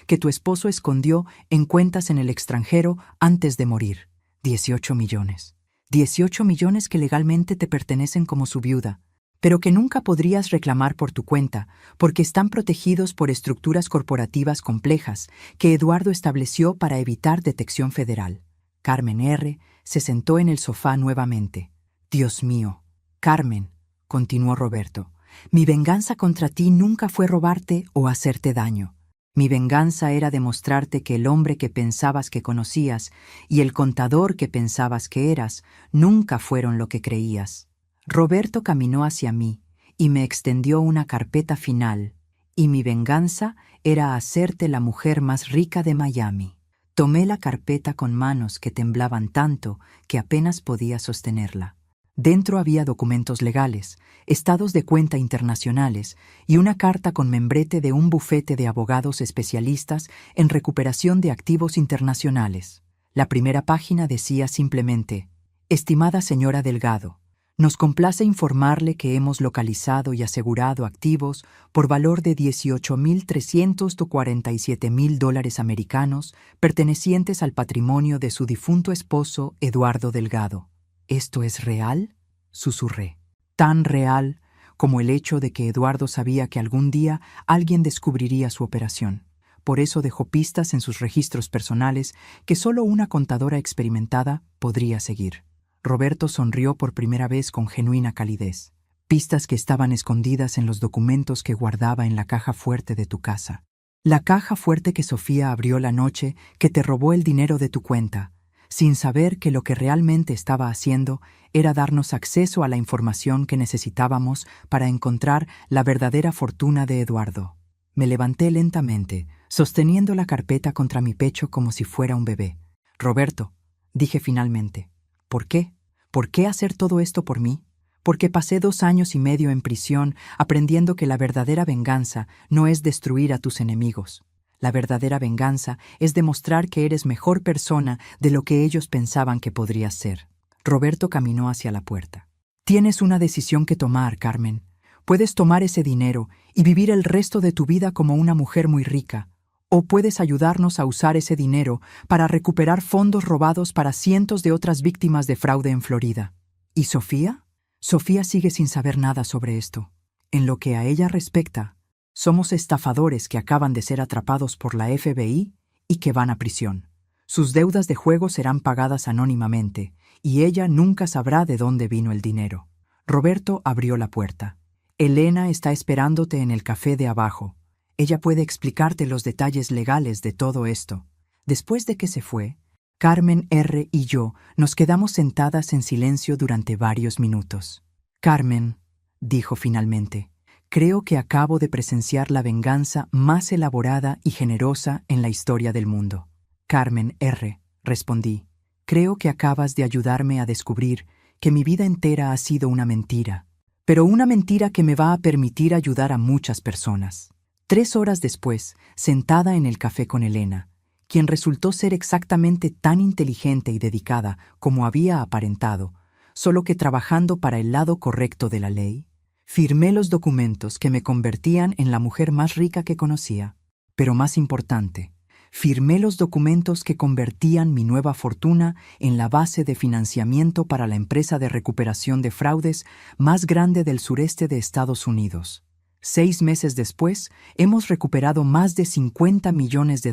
que tu esposo escondió en cuentas en el extranjero antes de morir. 18 millones. 18 millones que legalmente te pertenecen como su viuda, pero que nunca podrías reclamar por tu cuenta, porque están protegidos por estructuras corporativas complejas que Eduardo estableció para evitar detección federal. Carmen R. se sentó en el sofá nuevamente. Dios mío, Carmen, continuó Roberto, mi venganza contra ti nunca fue robarte o hacerte daño. Mi venganza era demostrarte que el hombre que pensabas que conocías y el contador que pensabas que eras nunca fueron lo que creías. Roberto caminó hacia mí y me extendió una carpeta final, y mi venganza era hacerte la mujer más rica de Miami. Tomé la carpeta con manos que temblaban tanto que apenas podía sostenerla. Dentro había documentos legales, estados de cuenta internacionales y una carta con membrete de un bufete de abogados especialistas en recuperación de activos internacionales. La primera página decía simplemente: Estimada señora Delgado, nos complace informarle que hemos localizado y asegurado activos por valor de $18,347,000 americanos pertenecientes al patrimonio de su difunto esposo Eduardo Delgado. ¿Esto es real?, susurré. Tan real como el hecho de que Eduardo sabía que algún día alguien descubriría su operación. Por eso dejó pistas en sus registros personales que solo una contadora experimentada podría seguir. Roberto sonrió por primera vez con genuina calidez. Pistas que estaban escondidas en los documentos que guardaba en la caja fuerte de tu casa. La caja fuerte que Sofía abrió la noche que te robó el dinero de tu cuenta, sin saber que lo que realmente estaba haciendo era darnos acceso a la información que necesitábamos para encontrar la verdadera fortuna de Eduardo. Me levanté lentamente, sosteniendo la carpeta contra mi pecho como si fuera un bebé. Roberto, dije finalmente, ¿por qué? ¿Por qué hacer todo esto por mí? Porque pasé 2 años y medio en prisión aprendiendo que la verdadera venganza no es destruir a tus enemigos. La verdadera venganza es demostrar que eres mejor persona de lo que ellos pensaban que podrías ser. Roberto caminó hacia la puerta. Tienes una decisión que tomar, Carmen. Puedes tomar ese dinero y vivir el resto de tu vida como una mujer muy rica, o puedes ayudarnos a usar ese dinero para recuperar fondos robados para cientos de otras víctimas de fraude en Florida. ¿Y Sofía? Sofía sigue sin saber nada sobre esto. En lo que a ella respecta, somos estafadores que acaban de ser atrapados por la FBI y que van a prisión. Sus deudas de juego serán pagadas anónimamente, y ella nunca sabrá de dónde vino el dinero. Roberto abrió la puerta. Elena está esperándote en el café de abajo. Ella puede explicarte los detalles legales de todo esto. Después de que se fue, Carmen R. y yo nos quedamos sentadas en silencio durante varios minutos. Carmen, dijo finalmente, creo que acabo de presenciar la venganza más elaborada y generosa en la historia del mundo. Carmen R., respondí, creo que acabas de ayudarme a descubrir que mi vida entera ha sido una mentira, pero una mentira que me va a permitir ayudar a muchas personas. 3 horas después, sentada en el café con Elena, quien resultó ser exactamente tan inteligente y dedicada como había aparentado, solo que trabajando para el lado correcto de la ley, firmé los documentos que me convertían en la mujer más rica que conocía. Pero más importante, firmé los documentos que convertían mi nueva fortuna en la base de financiamiento para la empresa de recuperación de fraudes más grande del sureste de Estados Unidos. 6 meses después, hemos recuperado más de $50 millones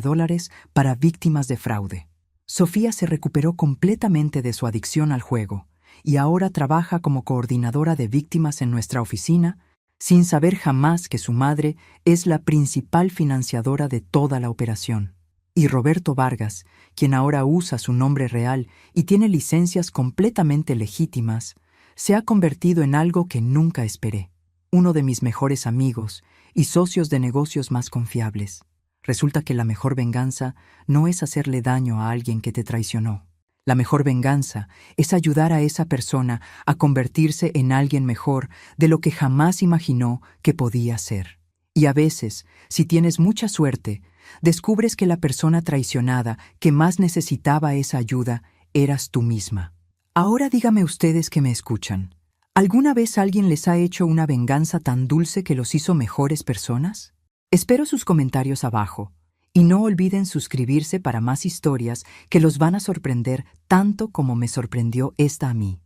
para víctimas de fraude. Sofía se recuperó completamente de su adicción al juego y ahora trabaja como coordinadora de víctimas en nuestra oficina, sin saber jamás que su madre es la principal financiadora de toda la operación. Y Roberto Vargas, quien ahora usa su nombre real y tiene licencias completamente legítimas, se ha convertido en algo que nunca esperé. Uno de mis mejores amigos y socios de negocios más confiables. Resulta que la mejor venganza no es hacerle daño a alguien que te traicionó. La mejor venganza es ayudar a esa persona a convertirse en alguien mejor de lo que jamás imaginó que podía ser. Y a veces, si tienes mucha suerte, descubres que la persona traicionada que más necesitaba esa ayuda eras tú misma. Ahora dígame ustedes que me escuchan. ¿Alguna vez alguien les ha hecho una venganza tan dulce que los hizo mejores personas? Espero sus comentarios abajo y no olviden suscribirse para más historias que los van a sorprender tanto como me sorprendió esta a mí.